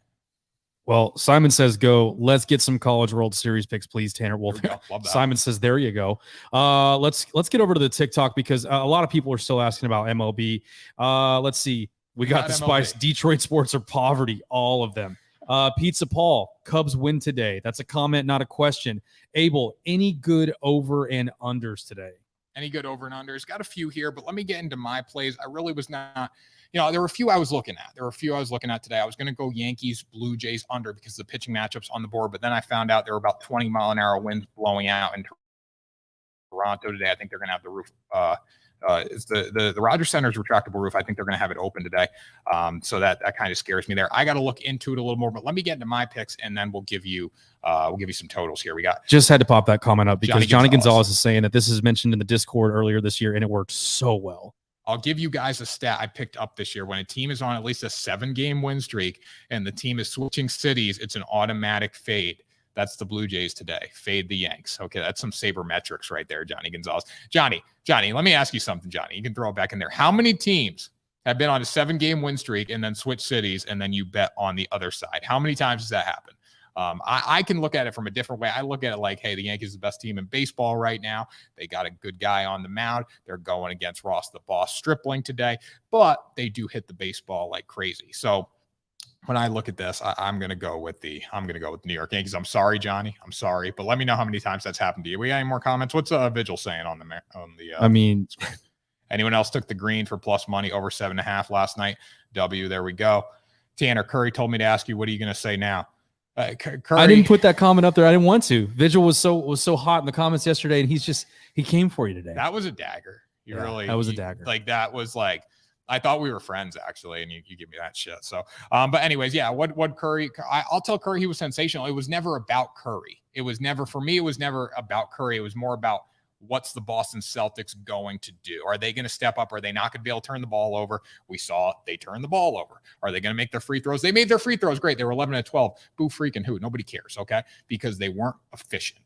Well, Simon says, go. Let's get some College World Series picks, please, Tanner Wolf. Simon says, there you go. Let's get over to the TikTok because a lot of people are still asking about MLB. Let's see. We got the spice. Detroit sports or poverty, all of them. Pizza Paul, Cubs win today. That's a comment, not a question. Abel, any good over and unders today? Any good over and unders? Got a few here, but let me get into my plays. I really was not, there were a few I was looking at. Today. I was going to go Yankees, Blue Jays under because the pitching matchups on the board, but then I found out there were about 20-mile-an-hour winds blowing out in Toronto today. I think they're going to have the roof is the Rogers Center's retractable roof. I think they're going to have it open today. So that kind of scares me there. I got to look into it a little more, but let me get into my picks and then we'll give you some totals here. We got just had to pop that comment up because Johnny Gonzalez is saying that this is mentioned in the Discord earlier this year and it worked so well. I'll give you guys a stat I picked up this year. When a team is on at least a 7-game win streak and the team is switching cities, it's an automatic fade. That's the Blue Jays today. Fade the Yanks. Okay, that's some sabermetrics right there, Johnny Gonzalez. Johnny, let me ask you something, Johnny. You can throw it back in there. How many teams have been on a 7-game win streak and then switch cities and then you bet on the other side? How many times does that happen? I can look at it from a different way. I look at it like, hey, the Yankees are the best team in baseball right now. They got a good guy on the mound. They're going against Ross the Boss Stripling today, but they do hit the baseball like crazy. So when I look at this, I'm going to go with the New York Yankees. I'm sorry, Johnny. I'm sorry, but let me know how many times that's happened to you. We got any more comments? What's Vigil saying on the screen? Anyone else took the green for plus money over 7.5 last night? W, there we go. Tanner Curry told me to ask you, what are you going to say now? Curry, I didn't put that comment up there. I didn't want to. Vigil was so hot in the comments yesterday, and he came for you today. That was a dagger. That was a dagger. That was like, I thought we were friends actually, and you give me that shit. So, but anyways, yeah. What Curry? I'll tell Curry he was sensational. It was never about Curry. It was never about Curry. It was more about what's the Boston Celtics going to do? Are they going to step up? Are they not going to be able to turn the ball over? We saw they turned the ball over. Are they going to make their free throws? They made their free throws great. They were 11 and 12. Boo freaking who? Nobody cares, okay? Because they weren't efficient.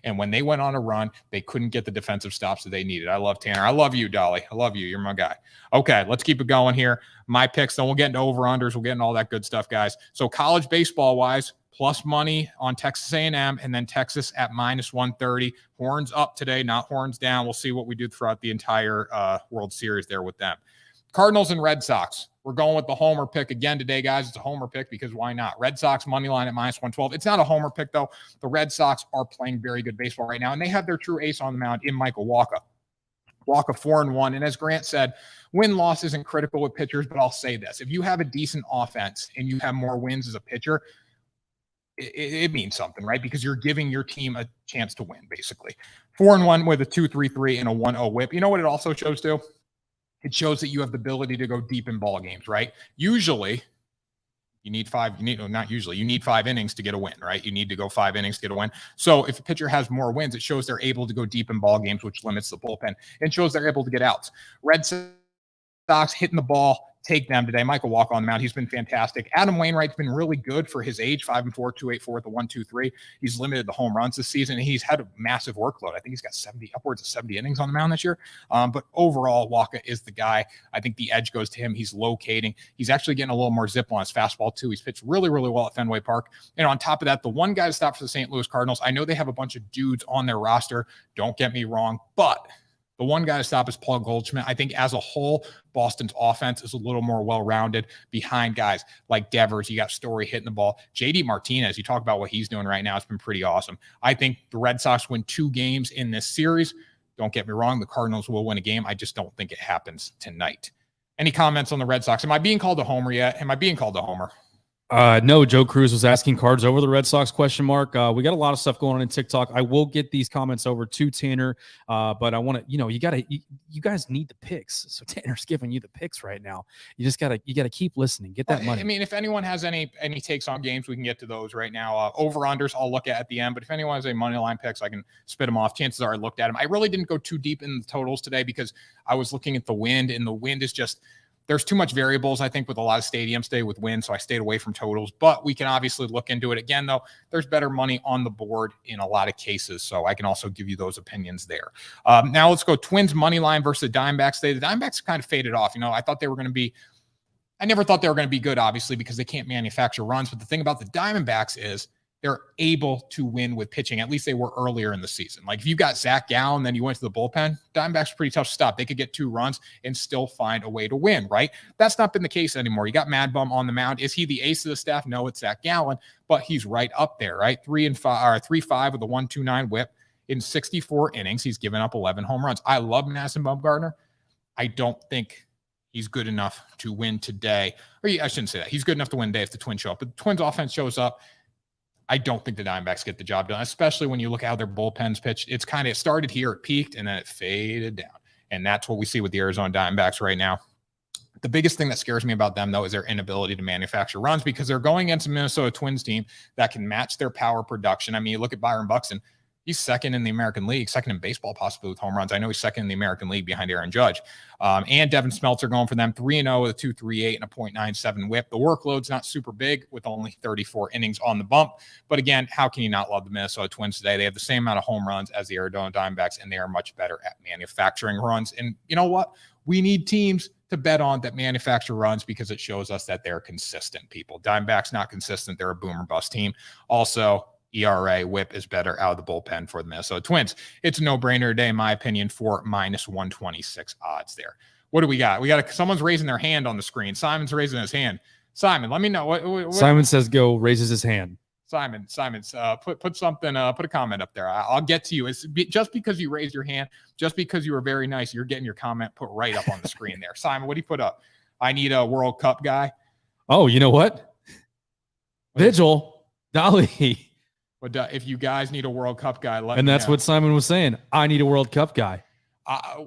And when they went on a run, they couldn't get the defensive stops that they needed. I love Tanner. I love you, Dolly. I love you. You're my guy. Okay, let's keep it going here. My picks, then we'll get into over-unders. We'll get into all that good stuff, guys. So college baseball-wise, plus money on Texas A&M, and then Texas at minus 130. Horns up today, not horns down. We'll see what we do throughout the entire World Series there with them. Cardinals and Red Sox. We're going with the homer pick again today, guys. It's a homer pick because why not? Red Sox money line at minus 112. It's not a homer pick, though. The Red Sox are playing very good baseball right now, and they have their true ace on the mound in Michael Wacha. Wacha 4-1. And as Grant said, win-loss isn't critical with pitchers, but I'll say this. If you have a decent offense and you have more wins as a pitcher, it means something, right? Because you're giving your team a chance to win, basically. 4-1 with a 2.33 and a 1.0 whip. You know what it also shows, too? It shows that you have the ability to go deep in ball games, right? Usually, you need 5 innings to get a win, right? You need to go 5 innings to get a win. So if a pitcher has more wins, it shows they're able to go deep in ball games, which limits the bullpen, and shows they're able to get outs. Red Sox hitting the ball, take them today. Michael Wacha on the mound. He's been fantastic. Adam Wainwright's been really good for his age, 5-4, 2.84 with a 1.23. He's limited the home runs this season, and he's had a massive workload. I think he's got upwards of 70 innings on the mound this year. But overall, Wacha is the guy. I think the edge goes to him. He's locating. He's actually getting a little more zip on his fastball, too. He's pitched really, really well at Fenway Park. And on top of that, the one guy to stop for the St. Louis Cardinals, I know they have a bunch of dudes on their roster. Don't get me wrong, but The one guy to stop is Paul Goldschmidt. I think as a whole, Boston's offense is a little more well-rounded behind guys like Devers. You got Story hitting the ball. JD Martinez, you talk about what he's doing right now. It's been pretty awesome. I think the Red Sox win 2 games in this series. Don't get me wrong. The Cardinals will win a game. I just don't think it happens tonight. Any comments on the Red Sox? Am I being called a homer yet? Am I being called a homer? No, Joe Cruz was asking Cards over the Red Sox ? We got a lot of stuff going on in TikTok. I will get these comments over to Tanner, but I want to, you guys need the picks. So Tanner's giving you the picks right now. You just gotta keep listening. Get that money. I mean, if anyone has any takes on games, we can get to those right now. Over unders, I'll look at the end. But if anyone has any money line picks, I can spit them off. Chances are I looked at them. I really didn't go too deep in the totals today because I was looking at the wind, and the wind is just. There's too much variables, I think, with a lot of stadiums today with wind, so I stayed away from totals. But we can obviously look into it. Again, though, there's better money on the board in a lot of cases, so I can also give you those opinions there. Now let's go Twins money line versus the Diamondbacks today. The Diamondbacks kind of faded off. I thought they were going to be – I never thought they were going to be good, obviously, because they can't manufacture runs. But the thing about the Diamondbacks is they're able to win with pitching. At least they were earlier in the season. Like if you got Zach Gallen, then you went to the bullpen, Diamondbacks are pretty tough to stop. They could get 2 runs and still find a way to win, right? That's not been the case anymore. You got Mad Bum on the mound. Is he the ace of the staff? No, it's Zach Gallen, but he's right up there, right? 3-5 with a 1.29 whip in 64 innings. He's given up 11 home runs. I love Madison Bumgarner. I don't think he's good enough to win today. Or I shouldn't say that. He's good enough to win today if the Twins show up. But the Twins offense shows up. I don't think the Diamondbacks get the job done, especially when you look at how their bullpens pitched. It started here, it peaked, and then it faded down. And that's what we see with the Arizona Diamondbacks right now. The biggest thing that scares me about them, though, is their inability to manufacture runs because they're going against a Minnesota Twins team that can match their power production. I mean, you look at Byron Buxton. He's second in the American League, second in baseball possibly with home runs. I know he's second in the American League behind Aaron Judge. And Devin Smeltzer going for them 3-0 with a 2.38 and a 0.97 whip. The workload's not super big with only 34 innings on the bump. But again, how can you not love the Minnesota Twins today? They have the same amount of home runs as the Arizona Diamondbacks, and they are much better at manufacturing runs. And you know what? We need teams to bet on that manufacture runs because it shows us that they're consistent people. Diamondbacks not consistent. They're a boomer bust team. Also, ERA whip is better out of the bullpen for the Minnesota Twins. It's a no-brainer today, in my opinion, for minus 126 odds there. What do we got? Someone's raising their hand on the screen. Simon's raising his hand. Simon, let me know. What Simon says go, raises his hand. Simon's put something, put a comment up there. I'll get to you. Just because you raised your hand, just because you were very nice, you're getting your comment put right up on the screen there. Simon, what do you put up? I need a World Cup guy. Oh, you know what? Vigil, Dolly. But if you guys need a World Cup guy, let me know. And that's what Simon was saying. I need a World Cup guy.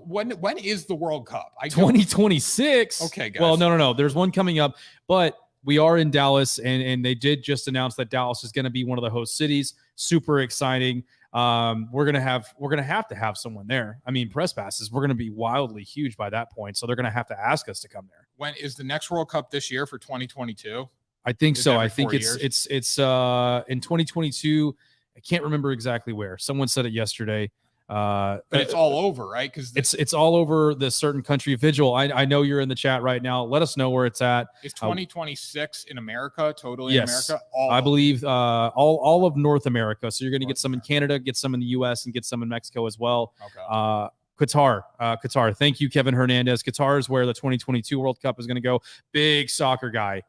When is the World Cup? 2026. Okay, guys. Well, no. There's one coming up, but we are in Dallas, and they did just announce that Dallas is going to be one of the host cities. Super exciting. We're gonna have to have someone there. I mean, press passes. We're gonna be wildly huge by that point, so they're gonna have to ask us to come there. When is the next World Cup this year for 2022? I think so. I think it's in 2022. I can't remember exactly where. Someone said it yesterday. But it's all over, right? Because it's all over the certain country. Vigil, I know you're in the chat right now. Let us know where it's at. Is 2026 in America? Totally yes, in America? I believe all of North America. So you're going to get some in Canada, get some in the U.S., and get some in Mexico as well. Okay. Qatar. Thank you, Kevin Hernandez. Qatar is where the 2022 World Cup is going to go. Big soccer guy.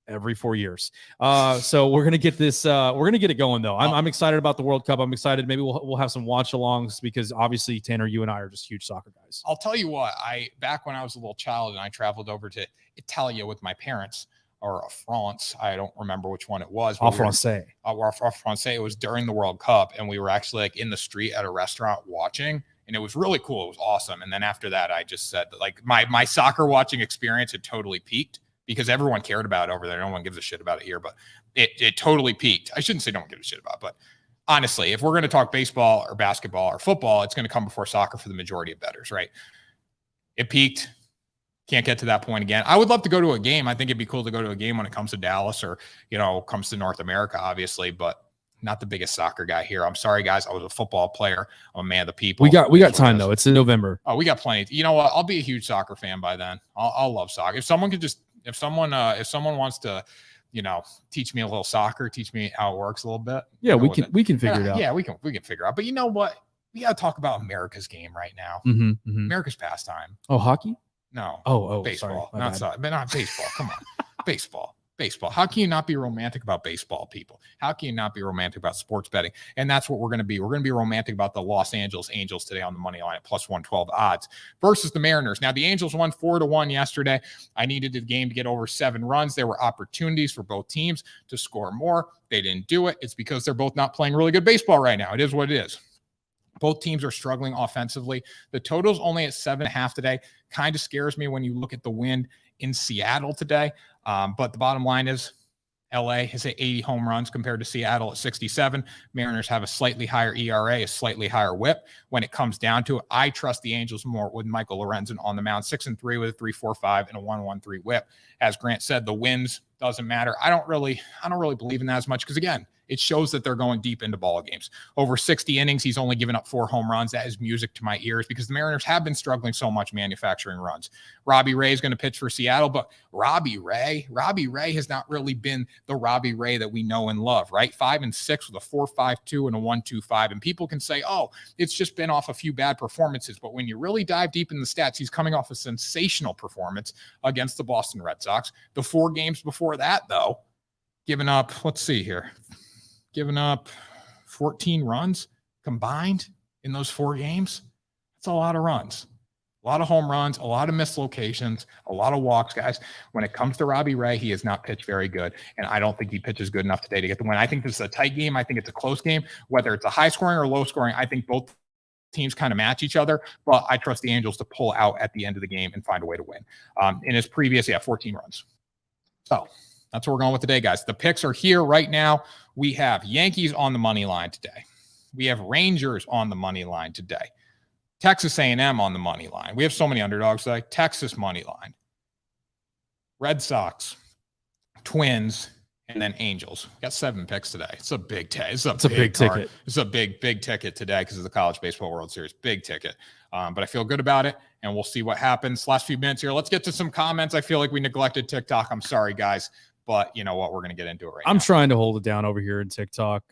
Every 4 years. So we're going to get this, we're going to get it going though. I'm excited about the World Cup. I'm excited. Maybe we'll have some watch alongs because obviously Tanner, you and I are just huge soccer guys. I'll tell you what, back when I was a little child and I traveled over to Italia with my parents or France. I don't remember which one it was. Francais. Francais. It was during the World Cup. And we were actually like in the street at a restaurant watching, and it was really cool. It was awesome. And then after that, I just said that like my soccer watching experience had totally peaked. Because everyone cared about it over there. No one gives a shit about it here, but it totally peaked. I shouldn't say no one gives a shit about it, but honestly, if we're going to talk baseball or basketball or football, it's going to come before soccer for the majority of bettors, right? It peaked. Can't get to that point again. I would love to go to a game. I think it'd be cool to go to a game when it comes to Dallas or, comes to North America, obviously, but not the biggest soccer guy here. I'm sorry, guys. I was a football player. I'm a man of the people. We got time, though. It's in November. Oh, we got plenty. You know what? I'll be a huge soccer fan by then. I'll love soccer. If someone wants to, teach me a little soccer, teach me how it works a little bit. Yeah, we can figure it out. Yeah, we can figure out. But you know what? We got to talk about America's game right now. America's pastime. Oh, hockey? No. Sorry, baseball. my Not baseball. Come on. Baseball. How can you not be romantic about baseball, people? How can you not be romantic about sports betting? And that's what we're going to be. We're going to be romantic about the Los Angeles Angels today on the money line at plus 112 odds versus the Mariners. Now, the Angels won 4-1 yesterday. I needed the game to get over 7 runs. There were opportunities for both teams to score more. They didn't do it. It's because they're both not playing really good baseball right now. It is what it is. Both teams are struggling offensively. The total's only at 7.5 today. Kind of scares me when you look at the wind in Seattle today. But the bottom line is LA has hit 80 home runs compared to Seattle at 67. Mariners have a slightly higher ERA, a slightly higher whip. When it comes down to it, I trust the Angels more with Michael Lorenzen on the mound, 6-3 with a 3.45 and a 1.13 whip. As Grant said, the wins doesn't matter. I don't really believe in that as much because, again, it shows that they're going deep into ball games. Over 60 innings, he's only given up 4 home runs. That is music to my ears because the Mariners have been struggling so much manufacturing runs. Robbie Ray is going to pitch for Seattle, but Robbie Ray has not really been the Robbie Ray that we know and love, right? 5-6 with a 4.52 and a 1.25. And people can say, oh, it's just been off a few bad performances. But when you really dive deep in the stats, he's coming off a sensational performance against the Boston Red Sox. The 4 games before that, though, giving up 14 runs combined in those 4 games. That's a lot of runs, a lot of home runs, a lot of missed locations, a lot of walks, guys. When it comes to Robbie Ray, he has not pitched very good, and I don't think he pitches good enough today to get the win. I think this is a tight game. I think it's a close game, whether it's a high scoring or low scoring. I think both teams kind of match each other, but I trust the Angels to pull out at the end of the game and find a way to win. In his previous, 14 runs. So that's what we're going with today, guys. The picks are here right now. We have Yankees on the money line today. We have Rangers on the money line today. Texas A&M on the money line. We have so many underdogs today. Texas money line. Red Sox, Twins, and then Angels. We got 7 picks today. It's a big It's a big ticket. It's a big ticket today because of the College Baseball World Series. Big ticket. But I feel good about it, and we'll see what happens. Last few minutes here. Let's get to some comments. I feel like we neglected TikTok. I'm sorry, guys. But you know what? We're going to get into it right now. I'm trying to hold it down over here in TikTok.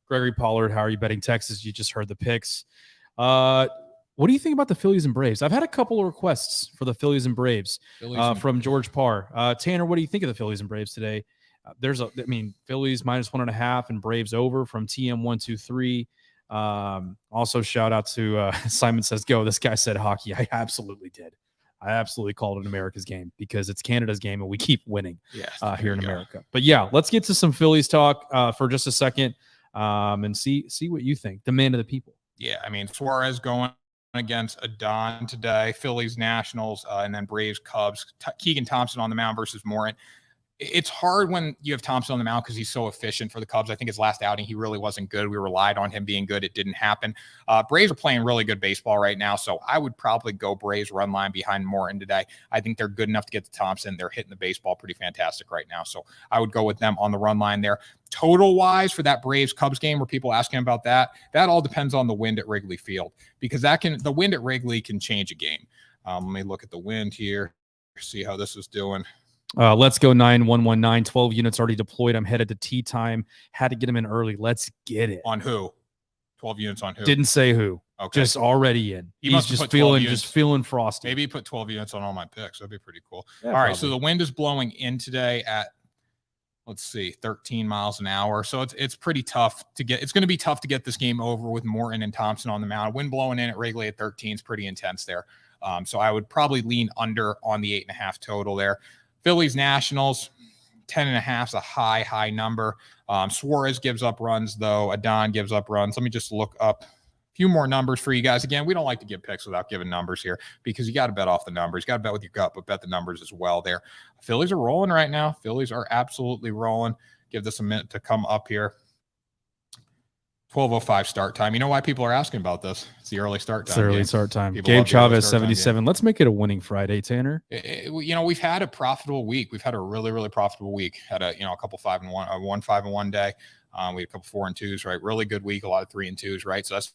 Gregory Pollard, how are you betting Texas? You just heard the picks. What do you think about the Phillies and Braves? I've had a couple of requests for the Phillies and Braves from George Parr. Tanner, what do you think of the Phillies and Braves today? Phillies minus 1.5 and Braves over from TM123. Also, shout out to Simon says, go. This guy said hockey. I absolutely did. I absolutely called it America's game because it's Canada's game and we keep winning here in America. But yeah, let's get to some Phillies talk for just a second and see what you think. The man of the people. Yeah, Suarez going against Adon today, Phillies Nationals, and then Braves Cubs. Keegan Thompson on the mound versus Morin. It's hard when you have Thompson on the mound because he's so efficient for the Cubs. I think his last outing, he really wasn't good. We relied on him being good. It didn't happen. Braves are playing really good baseball right now, so I would probably go Braves run line behind Morin today. I think they're good enough to get to Thompson. They're hitting the baseball pretty fantastic right now, so I would go with them on the run line there. Total-wise for that Braves-Cubs game where people asking about that all depends on the wind at Wrigley Field because the wind at Wrigley can change a game. Let me look at the wind here, see how this is doing. Let's go 9119, 12 units already deployed. I'm headed to tea time. Had to get him in early. Let's get it. On who? 12 units on who? Didn't say who. Okay. Just already in. He's just feeling frosty. Maybe he put 12 units on all my picks. That'd be pretty cool. Yeah, all right. So the wind is blowing in today at, 13 miles an hour. So it's pretty tough to get. It's going to be tough to get this game over with Morton and Thompson on the mound. Wind blowing in at Wrigley at 13 is pretty intense there. So I would probably lean under on the 8.5 total there. Phillies Nationals, 10.5 is a high number. Suarez gives up runs, though. Adon gives up runs. Let me just look up a few more numbers for you guys. Again, we don't like to give picks without giving numbers here because you got to bet off the numbers. You got to bet with your gut, but bet the numbers as well there. Phillies are rolling right now. Phillies are absolutely rolling. Give this a minute to come up here. 12:05 start time. You know why people are asking about this? It's the early start time. It's the early start time. Gabe Chavez, 77. Let's make it a winning Friday, Tanner. We've had a profitable week. We've had a really, really profitable week. Had a couple 5-1, 1-5-1 day. We had a couple 4-2s, right? Really good week. A lot of 3-2s, right? So that's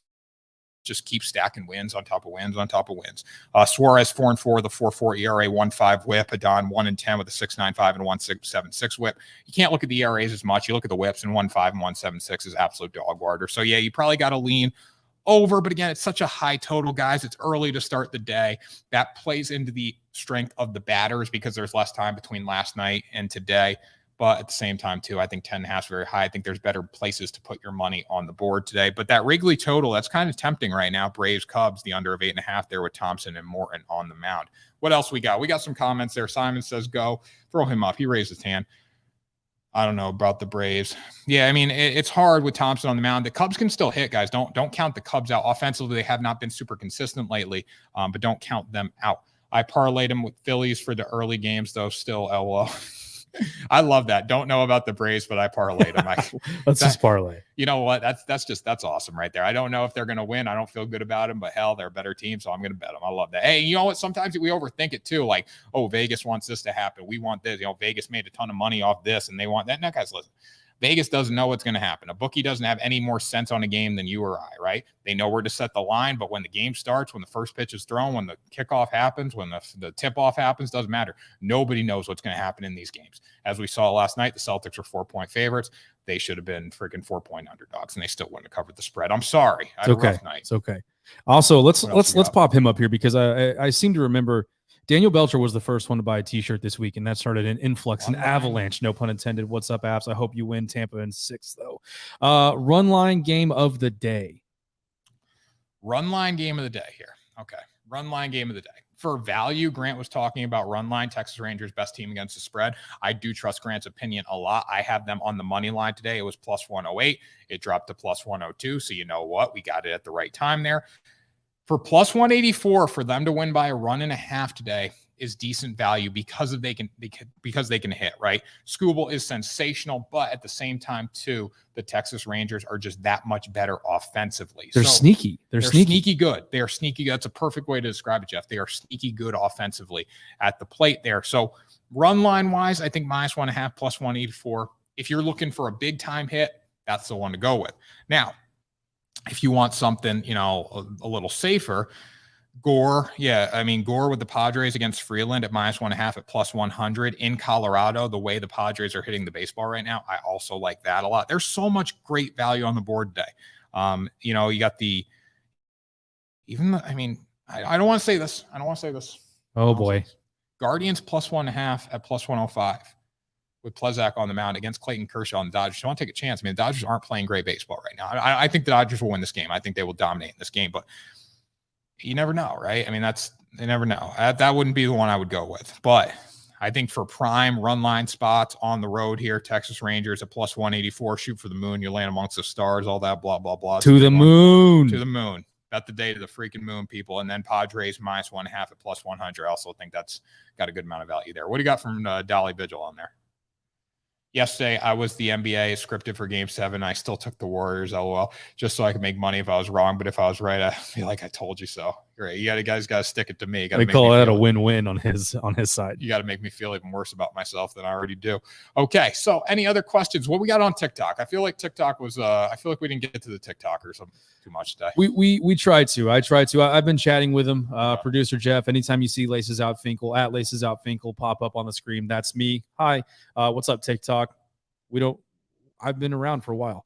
just keep stacking wins on top of wins on top of wins. Suarez 4-4 with a 4.4 ERA, 1.5 whip. Adon 1-10 with a 6.95 and a 1.76 whip. You can't look at the ERAs as much. You look at the whips, and 1.5 and 1.76 is absolute dog water. So yeah, you probably got to lean over. But again, it's such a high total, guys. It's early to start the day. That plays into the strength of the batters because there's less time between last night and today. But at the same time, too, I think 10.5 is very high. I think there's better places to put your money on the board today. But that Wrigley total, that's kind of tempting right now. Braves, Cubs, the under of 8.5 there with Thompson and Morton on the mound. What else we got? We got some comments there. Simon says, go. Throw him up. He raised his hand. I don't know about the Braves. Yeah, I mean, it's hard with Thompson on the mound. The Cubs can still hit, guys. Don't count the Cubs out. Offensively, they have not been super consistent lately, but don't count them out. I parlayed them with Phillies for the early games, though. Still, LOL. I love that. Don't know about the Braves, but I parlayed them. Let's just parlay. You know what? That's awesome right there. I don't know if they're going to win. I don't feel good about them, but hell, they're a better team, so I'm going to bet them. I love that. Hey, you know what? Sometimes we overthink it too. Like, oh, Vegas wants this to happen. We want this. You know, Vegas made a ton of money off this, and they want that. No, guys, listen. Vegas doesn't know what's going to happen. A bookie doesn't have any more sense on a game than you or I, right? They know where to set the line, but when the game starts, when the first pitch is thrown, when the kickoff happens, when the tip-off happens, doesn't matter. Nobody knows what's going to happen in these games. As we saw last night, the Celtics were 4-point favorites. They should have been freaking 4-point underdogs, and they still wouldn't have covered the spread. I'm sorry. I had a rough night. It's okay. Also, let's pop him up here because I seem to remember Daniel Belcher was the first one to buy a T-shirt this week, and that started an influx, an avalanche, no pun intended. What's up, Apps? I hope you win Tampa in 6, though. Run line game of the day. Run line game of the day here. Okay. Run line game of the day. For value, Grant was talking about run line, Texas Rangers, best team against the spread. I do trust Grant's opinion a lot. I have them on the money line today. It was plus 108. It dropped to plus 102. So you know what? We got it at the right time there. For plus 184 for them to win by a run and a half today is decent value because they can hit, right? Skubal is sensational, but at the same time, too, the Texas Rangers are just that much better offensively. They're sneaky. They're sneaky good. They are sneaky good. That's a perfect way to describe it, Jeff. They are sneaky good offensively at the plate there. So run line wise, I think minus 1.5 plus 184. If you're looking for a big time hit, that's the one to go with. Now, if you want something, you know, a little safer, Gore. Yeah, I mean, Gore with the Padres against Freeland at minus 1.5 at plus 100 in Colorado, the way the Padres are hitting the baseball right now, I also like that a lot. There's so much great value on the board today. You know, you got I don't want to say this. Oh, boy. Guardians plus 1.5 at plus 105. With Plesac on the mound against Clayton Kershaw and the Dodgers. I want to take a chance. I mean, the Dodgers aren't playing great baseball right now. I think the Dodgers will win this game. I think they will dominate in this game, but you never know, right? I mean, you never know. That wouldn't be the one I would go with. But I think for prime run line spots on the road here, Texas Rangers at plus 184, shoot for the moon. You land amongst the stars, all that, blah, blah, blah. To the moon. To the moon. Bet the day to the freaking moon, people. And then Padres minus 1.5 at plus 100. I also think that's got a good amount of value there. What do you got from Dolly Vigil on there? Yesterday, I was the NBA scripted for Game 7. I still took the Warriors, LOL, just so I could make money if I was wrong. But if I was right, I feel like I told you so. Great, you guys got to stick it to me. They call that a win-win on his side. You got to make me feel even worse about myself than I already do. Okay, so any other questions? What we got on TikTok? I feel like TikTok was. I feel like we didn't get to the TikTokers too much today. We tried to. I tried to. I've been chatting with him. Producer Jeff. Anytime you see Laces Out Finkel at Laces Out Finkel pop up on the screen, that's me. Hi, what's up, TikTok? I've been around for a while.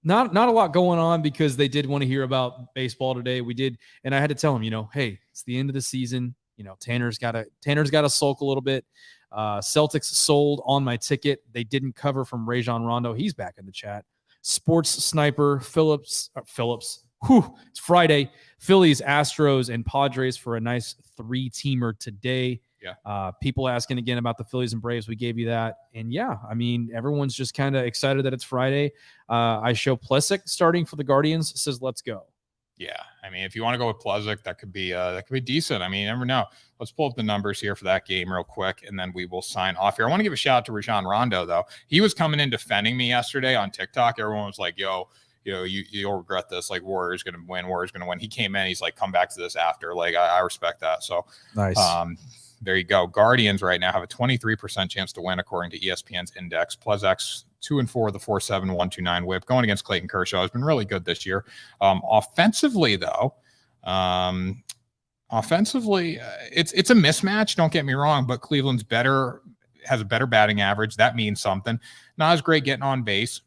Not a lot going on because they did want to hear about baseball today. We did, and I had to tell him, hey, it's the end of the season. Tanner's got to sulk a little bit. Celtics sold on my ticket. They didn't cover from Rajon Rondo. He's back in the chat. Sports Sniper Phillips. It's Friday. Phillies, Astros, and Padres for a nice 3-teamer today. Yeah. People asking again about the Phillies and Braves. We gave you that. And yeah, I mean, everyone's just kind of excited that it's Friday. I show Plesac starting for the Guardians, says, let's go. Yeah. I mean, if you want to go with Plesac, that could be decent. I mean, you never know. Let's pull up the numbers here for that game real quick, and then we will sign off here. I want to give a shout out to Rajon Rondo, though. He was coming in defending me yesterday on TikTok. Everyone was like, yo, you'll regret this. Like, Warriors going to win. He came in. He's like, come back to this after. Like, I respect that. So nice. There you go. Guardians right now have a 23% chance to win according to ESPN's index. Plesac's 2-4, the 4.7, 1.29 whip going against Clayton Kershaw has been really good this year. Offensively, though, it's a mismatch. Don't get me wrong, but Cleveland's has a better batting average. That means something. Not as great getting on base.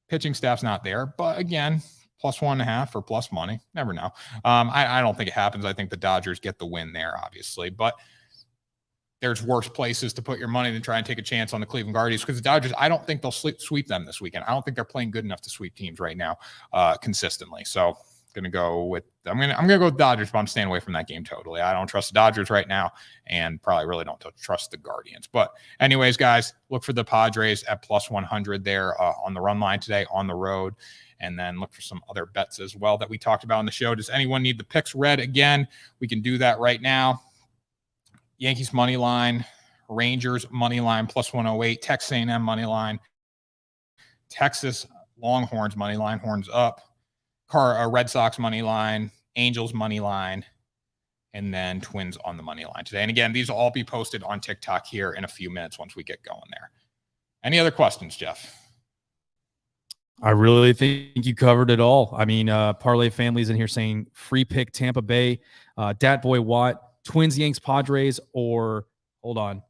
Pitching staff's not there, but again, plus 1.5 or plus money. Never know. I don't think it happens. I think the Dodgers get the win there, obviously, but there's worse places to put your money than try and take a chance on the Cleveland Guardians, because the Dodgers, I don't think they'll sweep them this weekend. I don't think they're playing good enough to sweep teams right now consistently. So I'm gonna go with Dodgers, but I'm staying away from that game totally. I don't trust the Dodgers right now, and probably really don't trust the Guardians. But anyways, guys, look for the Padres at plus 100 there on the run line today on the road. And then look for some other bets as well that we talked about on the show. Does anyone need the picks read again? We can do that right now. Yankees money line, Rangers money line plus 108, Texas A&M money line, Texas Longhorns money line, horns up, Red Sox money line, Angels money line, and then Twins on the money line today. And again, these will all be posted on TikTok here in a few minutes once we get going there. Any other questions, Jeff? I really think you covered it all. I mean, Parlay Family's in here saying free pick Tampa Bay, Dat Boy Watt, Twins, Yanks, Padres, or hold on,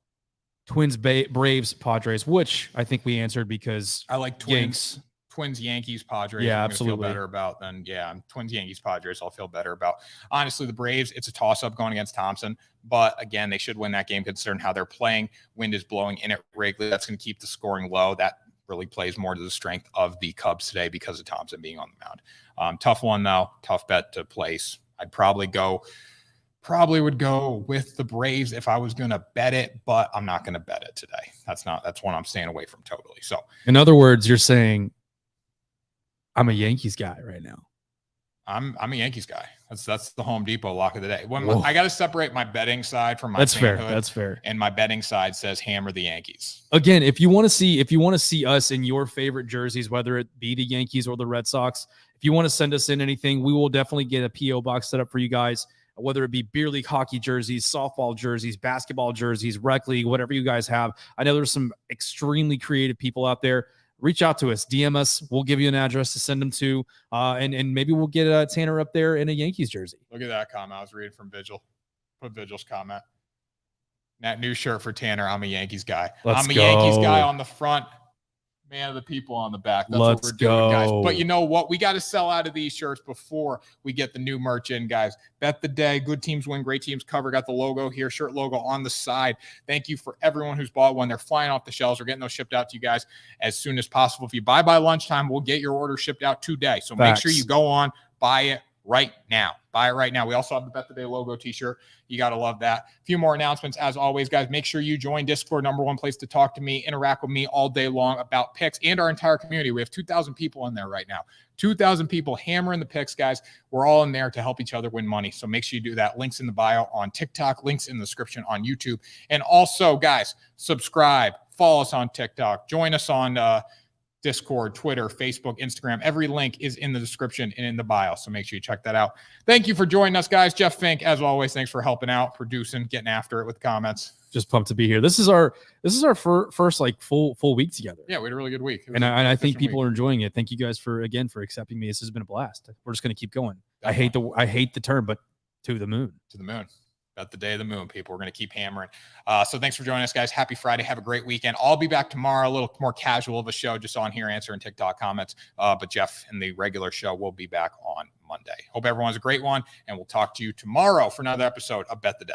Twins, Braves, Padres, which I think we answered because I like Twins, Yankees, Padres. Yeah, I'm absolutely. feel better about then. Yeah, Twins, Yankees, Padres. I'll feel better about. Honestly, the Braves, it's a toss-up going against Thompson, but again, they should win that game considering how they're playing. Wind is blowing in at Wrigley. That's going to keep the scoring low. That really plays more to the strength of the Cubs today because of Thompson being on the mound. Tough one though. Tough bet to place. I'd probably would go with the Braves if I was going to bet it, but I'm not going to bet it today. That's one I'm staying away from totally. So in other words, you're saying I'm a Yankees guy right now. I'm a Yankees guy. That's the Home Depot lock of the day. I got to separate my betting side from my That's fair. fanhood, That's fair. And my betting side says hammer the Yankees. Again, if you want to see us in your favorite jerseys, whether it be the Yankees or the Red Sox, if you want to send us in anything, we will definitely get a PO box set up for you guys. Whether it be beer league hockey jerseys, softball jerseys, basketball jerseys, rec league, whatever you guys have. I know there's some extremely creative people out there. Reach out to us, DM us. We'll give you an address to send them to, and maybe we'll get Tanner up there in a Yankees jersey. Look at that comment I was reading from Vigil. Put Vigil's comment. That new shirt for Tanner. I'm a Yankees guy. I'm a Yankees guy on the front. Man of the people on the back. That's what we're doing, guys. But you know what? We got to sell out of these shirts before we get the new merch in, guys. Bet the day. Good teams win. Great teams cover. Got the logo here. Shirt logo on the side. Thank you for everyone who's bought one. They're flying off the shelves. We're getting those shipped out to you guys as soon as possible. If you buy by lunchtime, we'll get your order shipped out today. So make sure you go on, buy it right now. Buy it right now. We also have the Bet the Day logo t-shirt. You got to love that. A few more announcements. As always, guys, make sure you join Discord, #1 place to talk to me, interact with me all day long about picks and our entire community. We have 2,000 people in there right now. 2,000 people hammering the picks, guys. We're all in there to help each other win money. So make sure you do that. Links in the bio on TikTok, links in the description on YouTube. And also, guys, subscribe, follow us on TikTok, join us on Discord, Twitter, Facebook, Instagram. Every link is in the description and in the bio. So make sure you check that out. Thank you for joining us, guys. Jeff Fink, as always, thanks for helping out, producing, getting after it with comments. Just pumped to be here. This is our first like full week together. Yeah, we had a really good week. And I think people are enjoying it. Thank you guys for accepting me. This has been a blast. We're just going to keep going. Definitely. I hate the term, but to the moon. To the moon. About the day of the moon, people. We're going to keep hammering. So thanks for joining us, guys. Happy Friday. Have a great weekend. I'll be back tomorrow, a little more casual of a show, just on here answering TikTok comments. But Jeff and the regular show will be back on Monday. Hope everyone has a great one, and we'll talk to you tomorrow for another episode of Bet the Day.